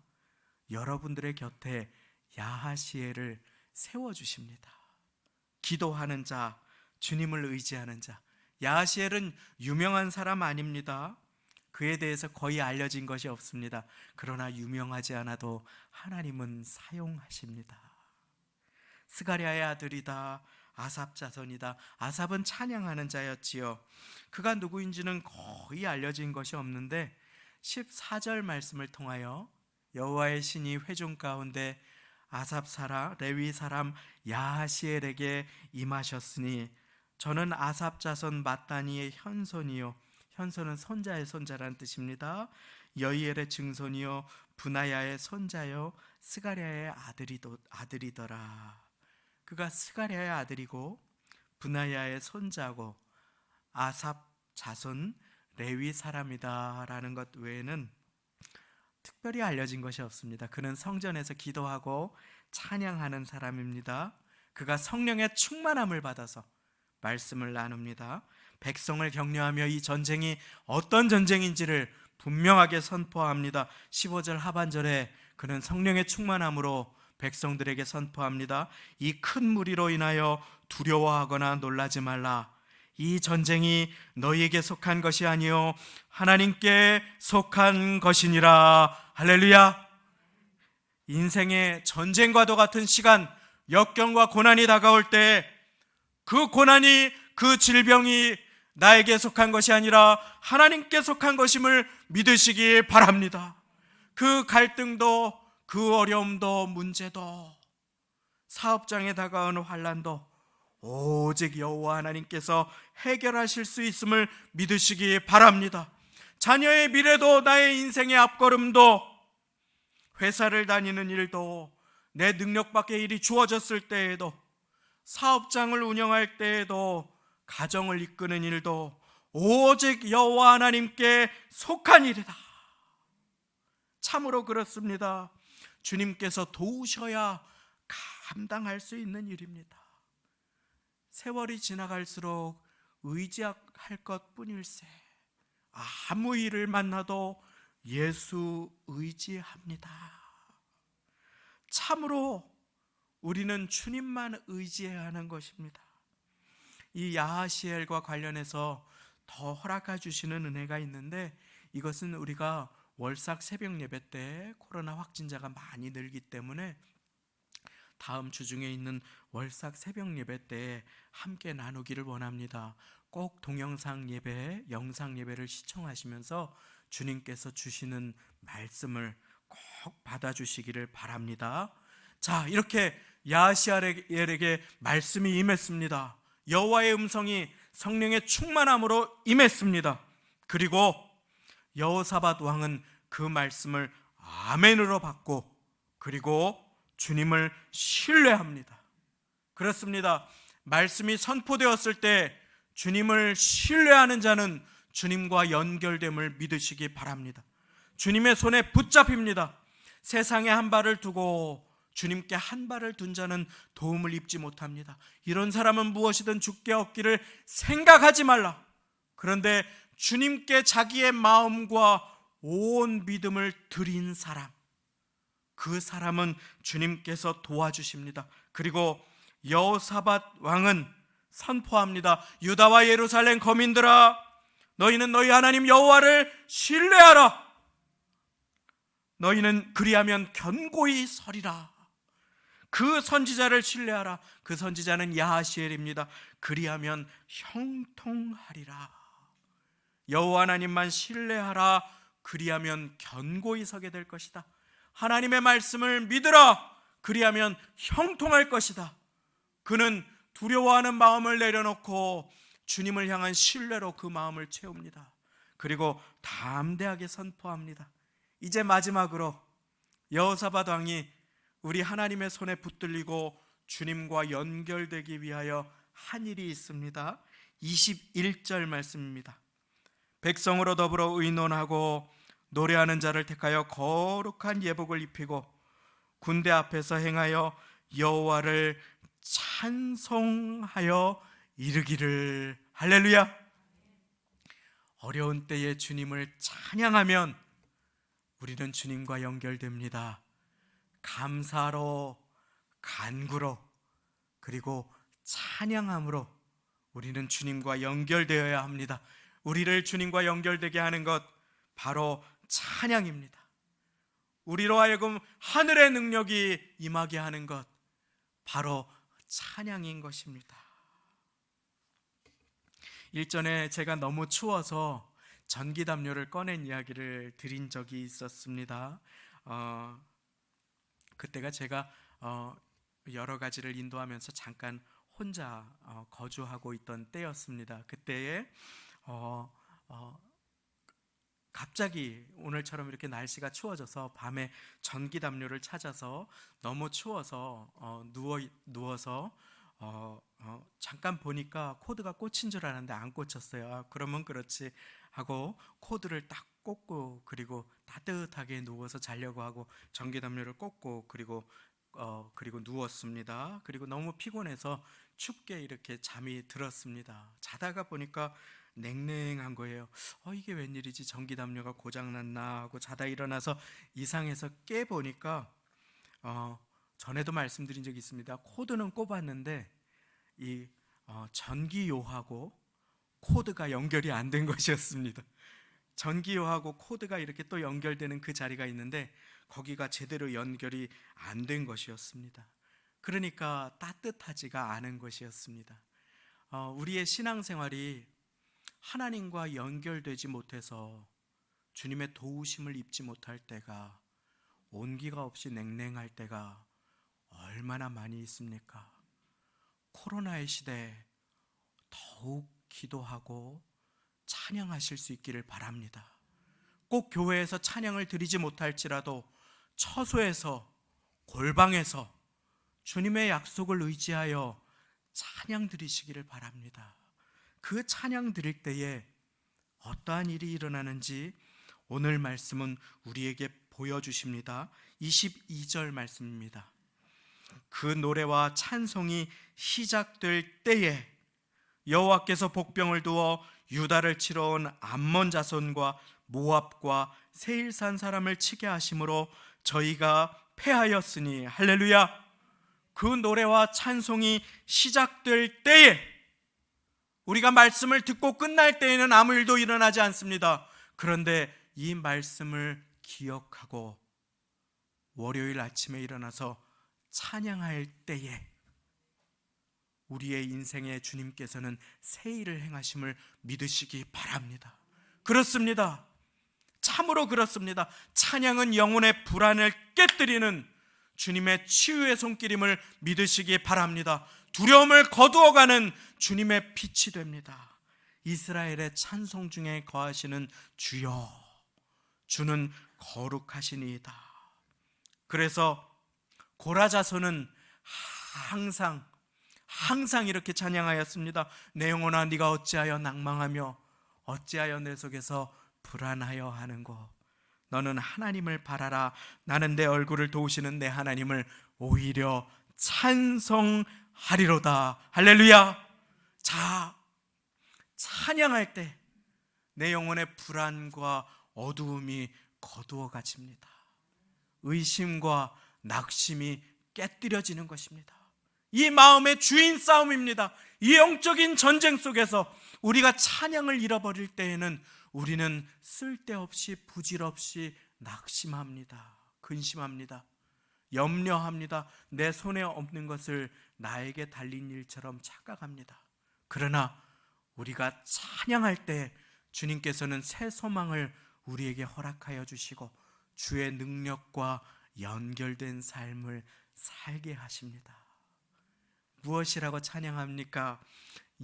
여러분들의 곁에 야하시엘을 세워주십니다. 기도하는 자, 주님을 의지하는 자. 야하시엘은 유명한 사람 아닙니다. 그에 대해서 거의 알려진 것이 없습니다. 그러나 유명하지 않아도 하나님은 사용하십니다. 스가랴의 아들이다. 아삽 자손이다. 아삽은 찬양하는 자였지요. 그가 누구인지는 거의 알려진 것이 없는데 14절 말씀을 통하여 여호와의 신이 회중 가운데 아삽 사람 레위 사람 야하시엘에게 임하셨으니 저는 아삽 자손 마따니의 현손이요, 현손은 손자의 손자라는 뜻입니다. 여이엘의 증손이요, 분하야의 손자요, 스가랴의 아들이더라. 그가 스가랴의 아들이고 분하야의 손자고 아삽 자손 레위 사람이다라는 것 외에는 특별히 알려진 것이 없습니다. 그는 성전에서 기도하고 찬양하는 사람입니다. 그가 성령의 충만함을 받아서 말씀을 나눕니다. 백성을 격려하며 이 전쟁이 어떤 전쟁인지를 분명하게 선포합니다. 15절 하반절에 그는 성령의 충만함으로 백성들에게 선포합니다. 이 큰 무리로 인하여 두려워하거나 놀라지 말라. 이 전쟁이 너희에게 속한 것이 아니요 하나님께 속한 것이니라. 할렐루야. 인생의 전쟁과도 같은 시간, 역경과 고난이 다가올 때 그 고난이, 그 질병이 나에게 속한 것이 아니라 하나님께 속한 것임을 믿으시기 바랍니다. 그 갈등도, 그 어려움도, 문제도, 사업장에 다가오는 환난도, 오직 여호와 하나님께서 해결하실 수 있음을 믿으시기 바랍니다. 자녀의 미래도, 나의 인생의 앞걸음도, 회사를 다니는 일도, 내 능력 밖의 일이 주어졌을 때에도, 사업장을 운영할 때에도, 가정을 이끄는 일도 오직 여호와 하나님께 속한 일이다. 참으로 그렇습니다. 주님께서 도우셔야 감당할 수 있는 일입니다. 세월이 지나갈수록 의지할 것뿐일세 아무 일을 만나도 예수 의지합니다. 참으로 우리는 주님만 의지해야 하는 것입니다. 이 야하시엘과 관련해서 더 허락해 주시는 은혜가 있는데, 이것은 우리가 월삭 새벽 예배 때 코로나 확진자가 많이 늘기 때문에 다음 주 중에 있는 월삭 새벽 예배 때 함께 나누기를 원합니다. 꼭 동영상 예배, 영상 예배를 시청하시면서 주님께서 주시는 말씀을 꼭 받아주시기를 바랍니다. 자, 이렇게 야하시엘에게 말씀이 임했습니다. 여호와의 음성이 성령의 충만함으로 임했습니다. 그리고 여호사밧 왕은 그 말씀을 아멘으로 받고, 그리고 주님을 신뢰합니다. 그렇습니다. 말씀이 선포되었을 때 주님을 신뢰하는 자는 주님과 연결됨을 믿으시기 바랍니다. 주님의 손에 붙잡힙니다. 세상에 한 발을 두고 주님께 한 발을 둔 자는 도움을 입지 못합니다. 이런 사람은 무엇이든 주께 얻기를 생각하지 말라. 그런데 주님께 자기의 마음과 온 믿음을 드린 사람, 그 사람은 주님께서 도와주십니다. 그리고 여호사밧 왕은 선포합니다. 유다와 예루살렘 거민들아, 너희는 너희 하나님 여호와를 신뢰하라. 너희는 그리하면 견고히 서리라. 그 선지자를 신뢰하라. 그 선지자는 야하시엘입니다. 그리하면 형통하리라. 여호와 하나님만 신뢰하라. 그리하면 견고히 서게 될 것이다. 하나님의 말씀을 믿으라. 그리하면 형통할 것이다. 그는 두려워하는 마음을 내려놓고 주님을 향한 신뢰로 그 마음을 채웁니다. 그리고 담대하게 선포합니다. 이제 마지막으로 여호사밧 왕이 우리 하나님의 손에 붙들리고 주님과 연결되기 위하여 한 일이 있습니다. 21절 말씀입니다. 백성으로 더불어 의논하고 노래하는 자를 택하여 거룩한 예복을 입히고 군대 앞에서 행하여 여호와를 찬송하여 이르기를. 할렐루야. 어려운 때에 주님을 찬양하면 우리는 주님과 연결됩니다. 감사로, 간구로, 그리고 찬양함으로 우리는 주님과 연결되어야 합니다. 우리를 주님과 연결되게 하는 것 바로 찬양입니다. 우리로 하여금 하늘의 능력이 임하게 하는 것 바로 찬양인 것입니다. 일전에 제가 너무 추워서 전기담요를 꺼낸 이야기를 드린 적이 있었습니다. 그때가 제가 여러 가지를 인도하면서 잠깐 혼자 거주하고 있던 때였습니다. 그때에 갑자기 오늘처럼 이렇게 날씨가 추워져서 밤에 전기담요를 찾아서 너무 추워서 누워서 잠깐 보니까 코드가 꽂힌 줄 알았는데 안 꽂혔어요. 그러면 그렇지 하고 코드를 딱 꽂고, 그리고 따뜻하게 누워서 자려고 하고 전기담요를 꽂고, 그리고 누웠습니다. 그리고 너무 피곤해서 춥게 이렇게 잠이 들었습니다. 자다가 보니까 냉랭한 거예요. 이게 웬일이지, 전기담요가 고장났나 하고 자다 일어나서 이상해서 깨보니까 전에도 말씀드린 적이 있습니다. 코드는 꼽았는데 이 전기요하고 코드가 연결이 안 된 것이었습니다. 전기요하고 코드가 이렇게 또 연결되는 그 자리가 있는데 거기가 제대로 연결이 안 된 것이었습니다. 그러니까 따뜻하지가 않은 것이었습니다. 우리의 신앙생활이 하나님과 연결되지 못해서 주님의 도우심을 입지 못할 때가, 온기가 없이 냉랭할 때가 얼마나 많이 있습니까? 코로나의 시대에 더욱 기도하고 찬양하실 수 있기를 바랍니다. 꼭 교회에서 찬양을 드리지 못할지라도 처소에서, 골방에서 주님의 약속을 의지하여 찬양 드리시기를 바랍니다. 그 찬양 드릴 때에 어떠한 일이 일어나는지 오늘 말씀은 우리에게 보여주십니다. 22절 말씀입니다. 그 노래와 찬송이 시작될 때에 여호와께서 복병을 두어 유다를 치러 온 암몬 자손과 모압과 세일산 사람을 치게 하심으로 저희가 패하였으니 할렐루야. 그 노래와 찬송이 시작될 때에, 우리가 말씀을 듣고 끝날 때에는 아무 일도 일어나지 않습니다. 그런데 이 말씀을 기억하고 월요일 아침에 일어나서 찬양할 때에 우리의 인생에 주님께서는 새 일을 행하심을 믿으시기 바랍니다. 그렇습니다. 참으로 그렇습니다. 찬양은 영혼의 불안을 깨뜨리는 주님의 치유의 손길임을 믿으시기 바랍니다. 두려움을 거두어가는 주님의 빛이 됩니다. 이스라엘의 찬송 중에 거하시는 주여, 주는 거룩하시니이다. 그래서 고라 자손은 항상 이렇게 찬양하였습니다. 내 영혼아 네가 어찌하여 낭망하며 어찌하여 내 속에서 불안하여 하는고. 너는 하나님을 바라라. 나는 내 얼굴을 도우시는 내 하나님을 오히려 찬송하리로다. 할렐루야. 자, 찬양할 때 내 영혼의 불안과 어두움이 거두어가집니다. 의심과 낙심이 깨뜨려지는 것입니다. 이 마음의 주인 싸움입니다. 이 영적인 전쟁 속에서 우리가 찬양을 잃어버릴 때에는 우리는 쓸데없이 부질없이 낙심합니다. 근심합니다. 염려합니다. 내 손에 없는 것을 나에게 달린 일처럼 착각합니다. 그러나 우리가 찬양할 때 주님께서는 새 소망을 우리에게 허락하여 주시고 주의 능력과 연결된 삶을 살게 하십니다. 무엇이라고 찬양합니까?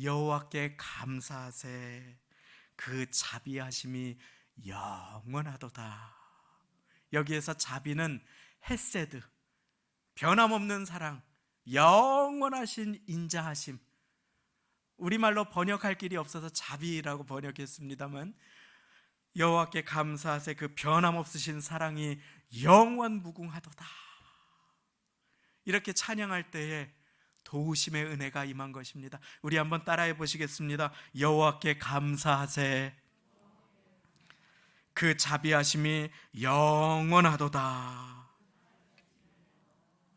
여호와께 감사하세. 그 자비하심이 영원하도다. 여기에서 자비는 헤세드, 변함없는 사랑, 영원하신 인자하심. 우리말로 번역할 길이 없어서 자비라고 번역했습니다만 여호와께 감사하세. 그 변함없으신 사랑이 영원무궁하도다. 이렇게 찬양할 때에 도우심의 은혜가 임한 것입니다. 우리 한번 따라해 보시겠습니다. 여호와께 감사하세. 그 자비하심이 영원하도다.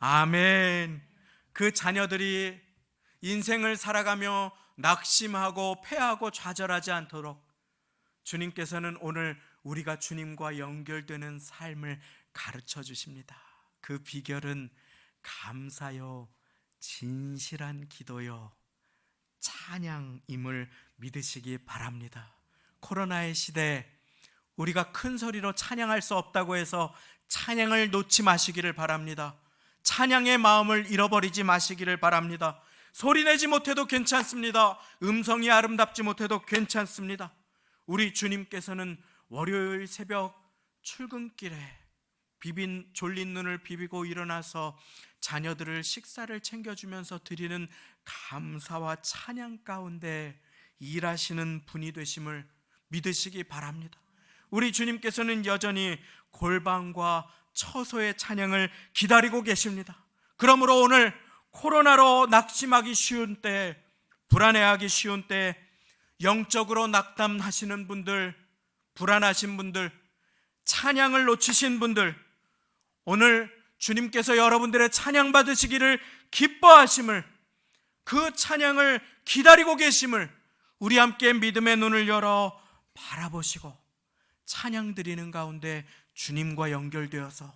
아멘. 그 자녀들이 인생을 살아가며 낙심하고 패하고 좌절하지 않도록 주님께서는 오늘 우리가 주님과 연결되는 삶을 가르쳐 주십니다. 그 비결은 감사요, 진실한 기도요, 찬양임을 믿으시기 바랍니다. 코로나의 시대에 우리가 큰 소리로 찬양할 수 없다고 해서 찬양을 놓지 마시기를 바랍니다. 찬양의 마음을 잃어버리지 마시기를 바랍니다. 소리내지 못해도 괜찮습니다. 음성이 아름답지 못해도 괜찮습니다. 우리 주님께서는 월요일 새벽 출근길에 졸린 눈을 비비고 일어나서 자녀들을 식사를 챙겨주면서 드리는 감사와 찬양 가운데 일하시는 분이 되심을 믿으시기 바랍니다. 우리 주님께서는 여전히 골방과 처소의 찬양을 기다리고 계십니다. 그러므로 오늘 코로나로 낙심하기 쉬운 때, 불안해하기 쉬운 때, 영적으로 낙담하시는 분들, 불안하신 분들, 찬양을 놓치신 분들, 오늘 주님께서 여러분들의 찬양 받으시기를 기뻐하심을, 그 찬양을 기다리고 계심을 우리 함께 믿음의 눈을 열어 바라보시고 찬양 드리는 가운데 주님과 연결되어서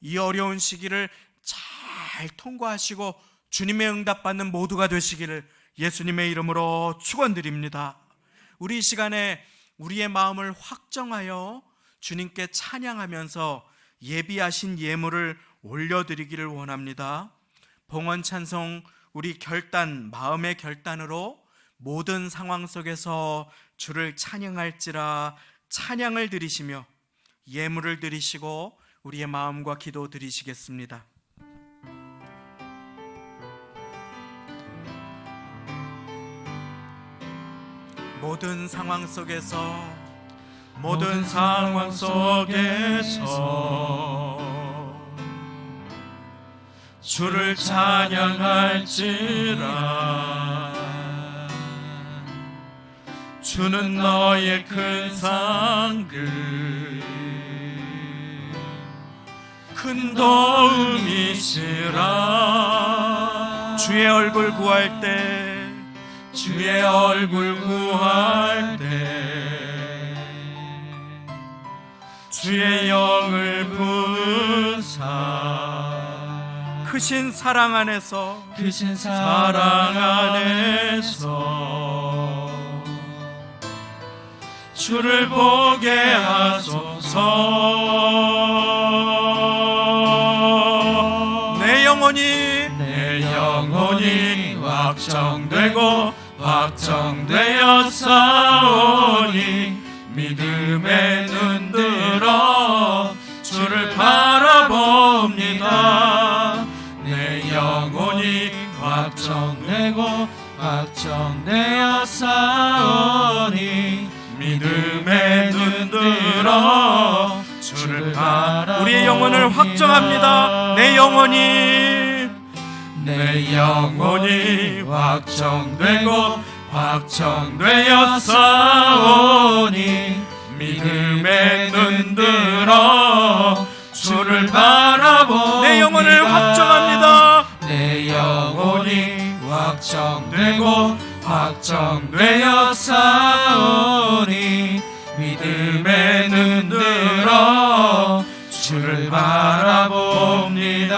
이 어려운 시기를 잘 통과하시고 주님의 응답받는 모두가 되시기를 예수님의 이름으로 축원드립니다. 우리 이 시간에 우리의 마음을 확정하여 주님께 찬양하면서 예비하신 예물을 올려드리기를 원합니다. 봉헌 찬송 우리 결단, 마음의 결단으로 모든 상황 속에서 주를 찬양할지라 찬양을 드리시며 예물을 드리시고 우리의 마음과 기도 드리시겠습니다. 모든 상황 속에서 주를 찬양할지라. 주는 너의 큰 상급 큰 도움이시라. 주의 얼굴 구할 때 주의 얼굴 구할 때 주의 영을 부으사 크신 사랑 안에서 크신 사랑 안에서 주를 보게 하소서. 내 영혼이 확정되고 확정되어 싸우니 믿음의 눈 들어 주를 바라봅니다. 내 영혼이 확정되고 확정되어 싸우니 믿음의 눈 들어 주를 바라봅니다. 우리의 영혼을 확정합니다. 내 영혼이 확정되고 확정되어 싸우니 믿음의 눈 들어 주를 바라봅니다. 내 영혼을 확정합니다. 내 영혼이 확정되고 확정되어 싸우니 믿음의 눈 들어 주를 바라봅니다.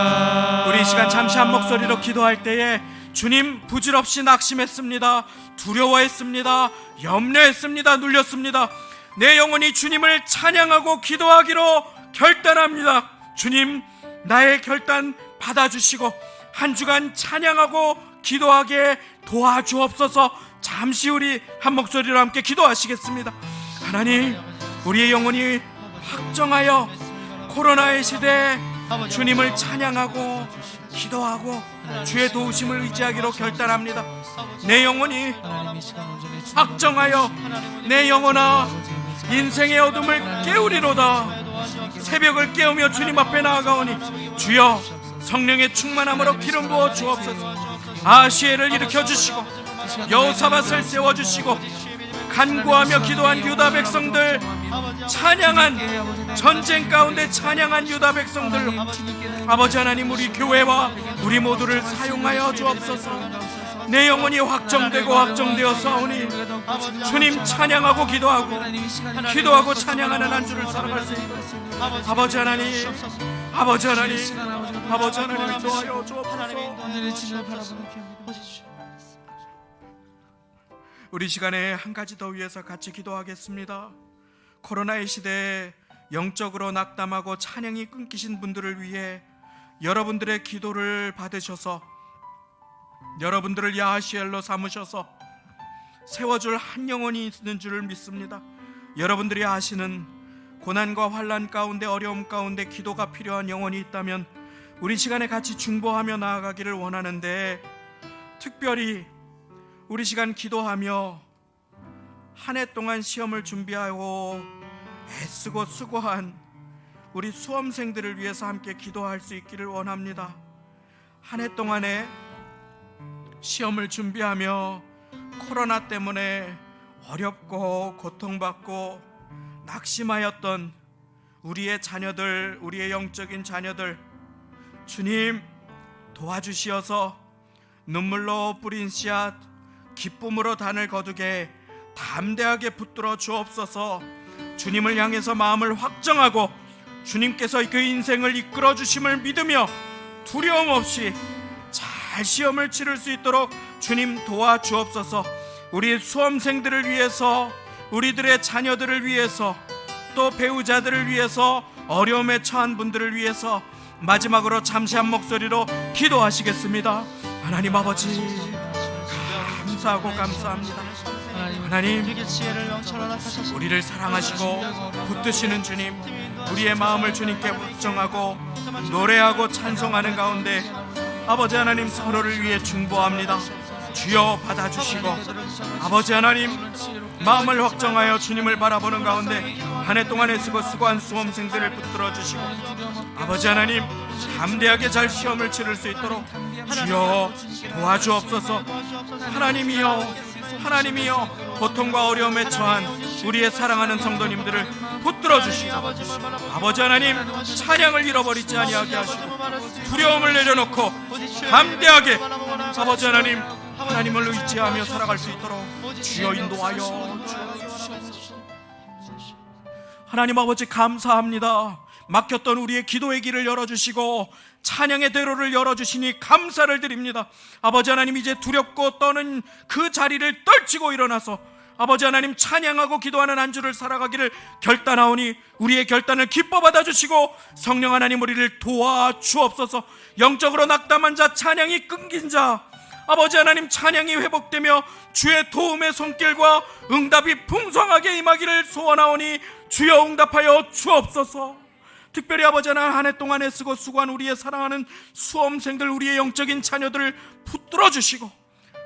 우리 이 시간 잠시 한 목소리로 기도할 때에 주님, 부질없이 낙심했습니다. 두려워했습니다. 염려했습니다. 눌렸습니다. 내 영혼이 주님을 찬양하고 기도하기로 결단합니다. 주님, 나의 결단 받아주시고 한 주간 찬양하고 기도하게 도와주옵소서. 잠시 우리 한 목소리로 함께 기도하시겠습니다. 하나님, 우리의 영혼이 확정하여 코로나의 시대에 주님을 찬양하고 기도하고 주의 도우심을 의지하기로 결단합니다. 내 영혼이 확정하여 내 영혼아, 인생의 어둠을 깨우리로다. 새벽을 깨우며 주님 앞에 나아가오니 주여, 성령의 충만함으로 기름 부어 주옵소서. 아시엘을 일으켜 주시고 여호사밧을 세워 주시고 간구하며 기도한 유다 백성들, 찬양한 전쟁 가운데 찬양한 유다 백성들, 아버지 하나님, 우리 교회와 우리 모두를 사용하여 주옵소서. 내 영혼이 확정되고 확정되어 싸우니 주님 찬양하고 기도하고 찬양하는 한 주를 살아갈 수 있도록 아버지 하나님 도와여 주옵소서. 우리 시간에 한 가지 더 위해서 같이 기도하겠습니다. 코로나의 시대에 영적으로 낙담하고 찬양이 끊기신 분들을 위해 여러분들의 기도를 받으셔서 여러분들을 야하시엘로 삼으셔서 세워줄 한 영혼이 있는 줄을 믿습니다. 여러분들이 아시는 고난과 환난 가운데, 어려움 가운데 기도가 필요한 영혼이 있다면 우리 시간에 같이 중보하며 나아가기를 원하는데, 특별히 우리 시간 기도하며 한 해 동안 시험을 준비하고 애쓰고 수고한 우리 수험생들을 위해서 함께 기도할 수 있기를 원합니다. 한 해 동안에 시험을 준비하며 코로나 때문에 어렵고 고통받고 낙심하였던 우리의 자녀들, 우리의 영적인 자녀들, 주님 도와주시어서 눈물로 뿌린 씨앗 기쁨으로 단을 거두게 담대하게 붙들어 주옵소서. 주님을 향해서 마음을 확정하고 주님께서 그 인생을 이끌어 주심을 믿으며 두려움 없이 잘 시험을 치를 수 있도록 주님 도와주옵소서. 우리 수험생들을 위해서, 우리들의 자녀들을 위해서, 또 배우자들을 위해서, 어려움에 처한 분들을 위해서 마지막으로 잠시 한 목소리로 기도하시겠습니다. 하나님 아버지 감사하고 감사합니다. 하나님, 우리에게 지혜를 넘쳐라 나타내시고 우리를 사랑하시고 붙드시는 주님, 우리의 마음을 주님께 확정하고 노래하고 찬송하는 가운데 아버지 하나님 서로를 위해 중보합니다. 주여 받아주시고 아버지 하나님 마음을 확정하여 주님을 바라보는 가운데 한 해 동안 애쓰고 수고한 수험생들을 붙들어 주시고 아버지 하나님 담대하게 잘 시험을 치를 수 있도록 주여 도와주옵소서. 하나님이여 고통과 어려움에 처한 우리의 사랑하는 성도님들을 붙들어 주시고 아버지 하나님 찬양을 잃어버리지 아니하게 하시고 두려움을 내려놓고 담대하게 아버지 하나님 하나님을 의지하며 살아갈 수 있도록 주여 인도하여 주옵소서. 하나님 아버지 감사합니다. 막혔던 우리의 기도의 길을 열어주시고 찬양의 대로를 열어주시니 감사를 드립니다. 아버지 하나님 이제 두렵고 떠는 그 자리를 떨치고 일어나서 아버지 하나님 찬양하고 기도하는 한 주를 살아가기를 결단하오니 우리의 결단을 기뻐 받아주시고 성령 하나님 우리를 도와주옵소서. 영적으로 낙담한 자, 찬양이 끊긴 자 아버지 하나님 찬양이 회복되며 주의 도움의 손길과 응답이 풍성하게 임하기를 소원하오니 주여 응답하여 주옵소서. 특별히 아버지 하나님 한 해 동안 애쓰고 수고한 우리의 사랑하는 수험생들, 우리의 영적인 자녀들을 붙들어 주시고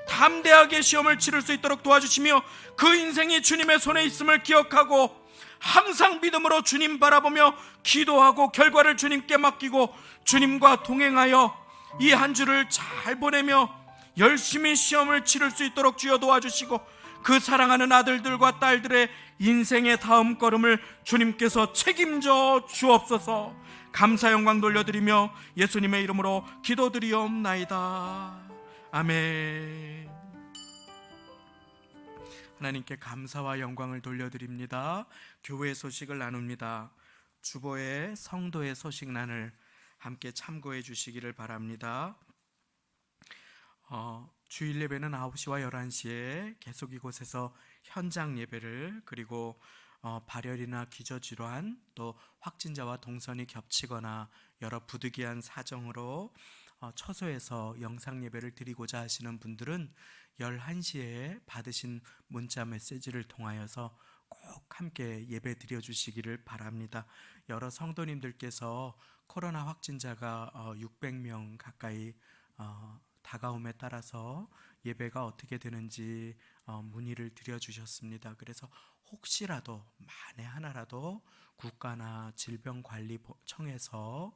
담대하게 시험을 치를 수 있도록 도와주시며 그 인생이 주님의 손에 있음을 기억하고 항상 믿음으로 주님 바라보며 기도하고 결과를 주님께 맡기고 주님과 동행하여 이 한 주를 잘 보내며 열심히 시험을 치를 수 있도록 주여 도와주시고 그 사랑하는 아들들과 딸들의 인생의 다음 걸음을 주님께서 책임져 주옵소서. 감사 영광 돌려드리며 예수님의 이름으로 기도드리옵나이다. 아멘. 하나님께 감사와 영광을 돌려드립니다. 교회의 소식을 나눕니다. 주보의 성도의 소식란을 함께 참고해 주시기를 바랍니다. 주일 예배는 9시와 11시에 계속 이곳에서 현장 예배를, 그리고 발열이나 기저질환 또 확진자와 동선이 겹치거나 여러 부득이한 사정으로 처소에서 영상 예배를 드리고자 하시는 분들은 11시에 받으신 문자 메시지를 통하여서 꼭 함께 예배 드려 주시기를 바랍니다. 여러 성도님들께서 코로나 확진자가 600명 가까이 다가옴에 따라서 예배가 어떻게 되는지 문의를 드려주셨습니다. 그래서 혹시라도 만에 하나라도 국가나 질병관리청에서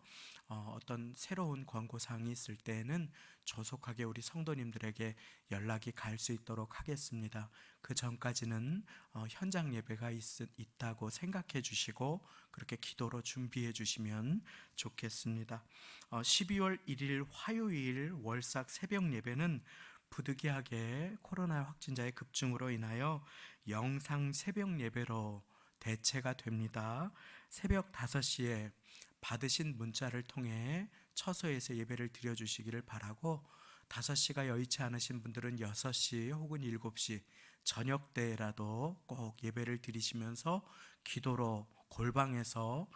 어떤 새로운 권고사항이 있을 때에는 조속하게 우리 성도님들에게 연락이 갈 수 있도록 하겠습니다. 그 전까지는 현장 예배가 있다고 생각해 주시고 그렇게 기도로 준비해 주시면 좋겠습니다. 12월 1일 화요일 월삭 새벽 예배는 부득이하게 코로나 확진자의 급증으로 인하여 영상 새벽 예배로 대체가 됩니다. 새벽 5시에 받으신 문자를 통해 처소에서 예배를 드려주시기를 바라고, 5시가 여의치 않으신 분들은 6시 혹은 7시 저녁 때라도 꼭 예배를 드리시면서 기도로 골방에서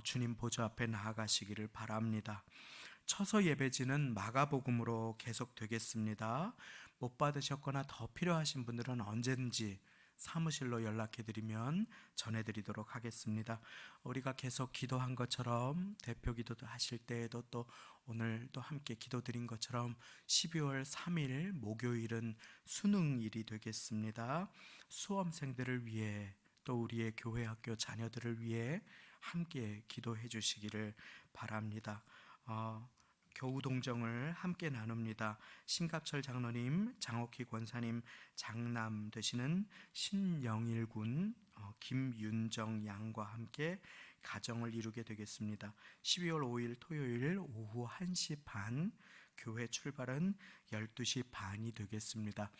주님 보좌 앞에 나아가시기를 바랍니다. 처소 예배지는 마가복음으로 계속되겠습니다. 못 받으셨거나 더 필요하신 분들은 언제든지 사무실로 연락해드리면 전해드리도록 하겠습니다. 우리가 계속 기도한 것처럼 대표 기도도 하실 때에도 또 오늘도 함께 기도드린 것처럼 12월 3일 목요일은 수능일이 되겠습니다. 수험생들을 위해 또 우리의 교회 학교 자녀들을 위해 함께 기도해 주시기를 바랍니다. 교우동정을 함께 나눕니다. 신갑철 장로님, 장옥희 권사님 장남 되시는 신영일군 김윤정 양과 함께 가정을 이루게 되겠습니다. 12월 5일 토요일 오후 1시 반, 교회 출발은 12시 반이 되겠습니다.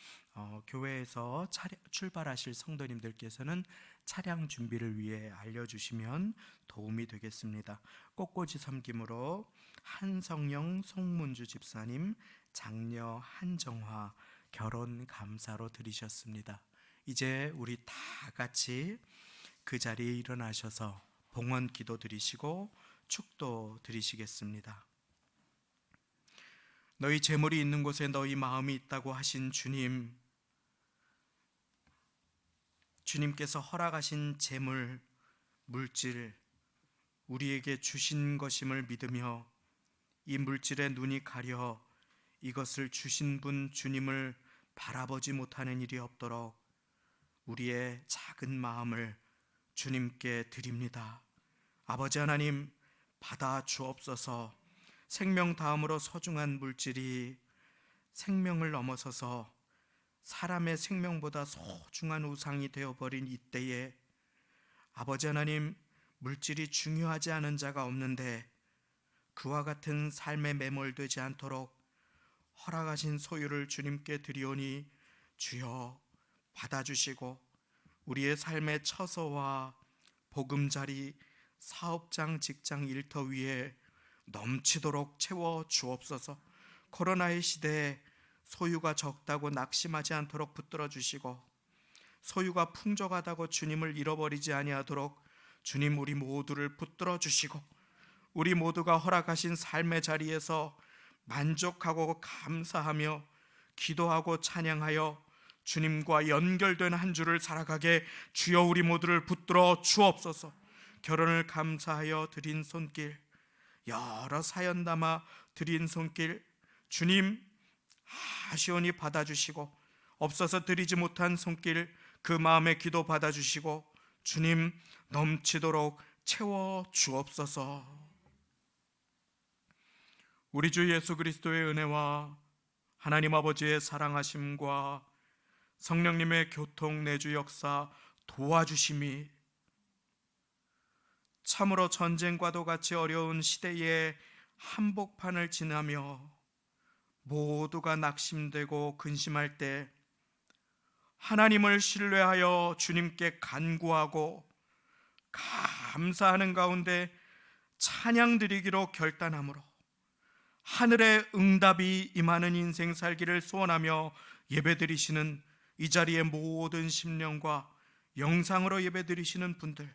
교회에서 출발하실 성도님들께서는 차량 준비를 위해 알려주시면 도움이 되겠습니다. 꽃꽂이 섬김으로 한성영 송문주 집사님, 장녀 한정화 결혼 감사로 드리셨습니다. 이제 우리 다 같이 그 자리에 일어나셔서 봉헌 기도 드리시고 축도 드리시겠습니다. 너희 재물이 있는 곳에 너희 마음이 있다고 하신 주님, 주님께서 허락하신 재물, 물질, 우리에게 주신 것임을 믿으며 이 물질에 눈이 가려 이것을 주신 분 주님을 바라보지 못하는 일이 없도록 우리의 작은 마음을 주님께 드립니다. 아버지 하나님, 받아 주옵소서. 생명 다음으로 소중한 물질이 생명을 넘어서서 사람의 생명보다 소중한 우상이 되어버린 이때에 아버지 하나님, 물질이 중요하지 않은 자가 없는데 그와 같은 삶에 매몰되지 않도록 허락하신 소유를 주님께 드리오니 주여 받아주시고 우리의 삶의 처소와 보금자리, 사업장, 직장, 일터 위에 넘치도록 채워 주옵소서. 코로나의 시대에 소유가 적다고 낙심하지 않도록 붙들어 주시고 소유가 풍족하다고 주님을 잃어버리지 아니하도록 주님 우리 모두를 붙들어 주시고 우리 모두가 허락하신 삶의 자리에서 만족하고 감사하며 기도하고 찬양하여 주님과 연결된 한 주를 살아가게 주여 우리 모두를 붙들어 주옵소서. 결혼을 감사하여 드린 손길, 여러 사연 담아 드린 손길 주님 하시오니 받아주시고 없어서 드리지 못한 손길 그 마음의 기도 받아주시고 주님 넘치도록 채워 주옵소서. 우리 주 예수 그리스도의 은혜와 하나님 아버지의 사랑하심과 성령님의 교통 내주 역사 도와주심이 참으로 전쟁과도 같이 어려운 시대의 한복판을 지나며 모두가 낙심되고 근심할 때 하나님을 신뢰하여 주님께 간구하고 감사하는 가운데 찬양드리기로 결단함으로 하늘의 응답이 임하는 인생 살기를 소원하며 예배드리시는 이 자리의 모든 심령과 영상으로 예배드리시는 분들,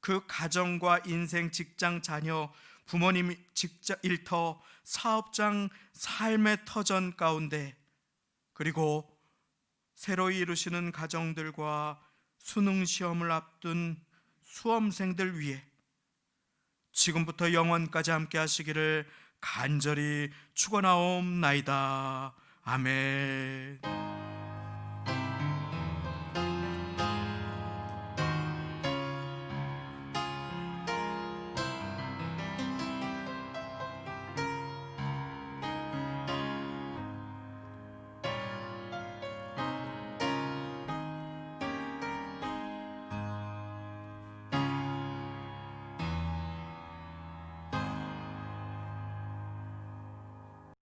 그 가정과 인생, 직장, 자녀, 부모님, 직장, 일터, 사업장, 삶의 터전 가운데 그리고 새로이 이루시는 가정들과 수능 시험을 앞둔 수험생들 위해 지금부터 영원까지 함께 하시기를 간절히 축원하옵나이다. 아멘.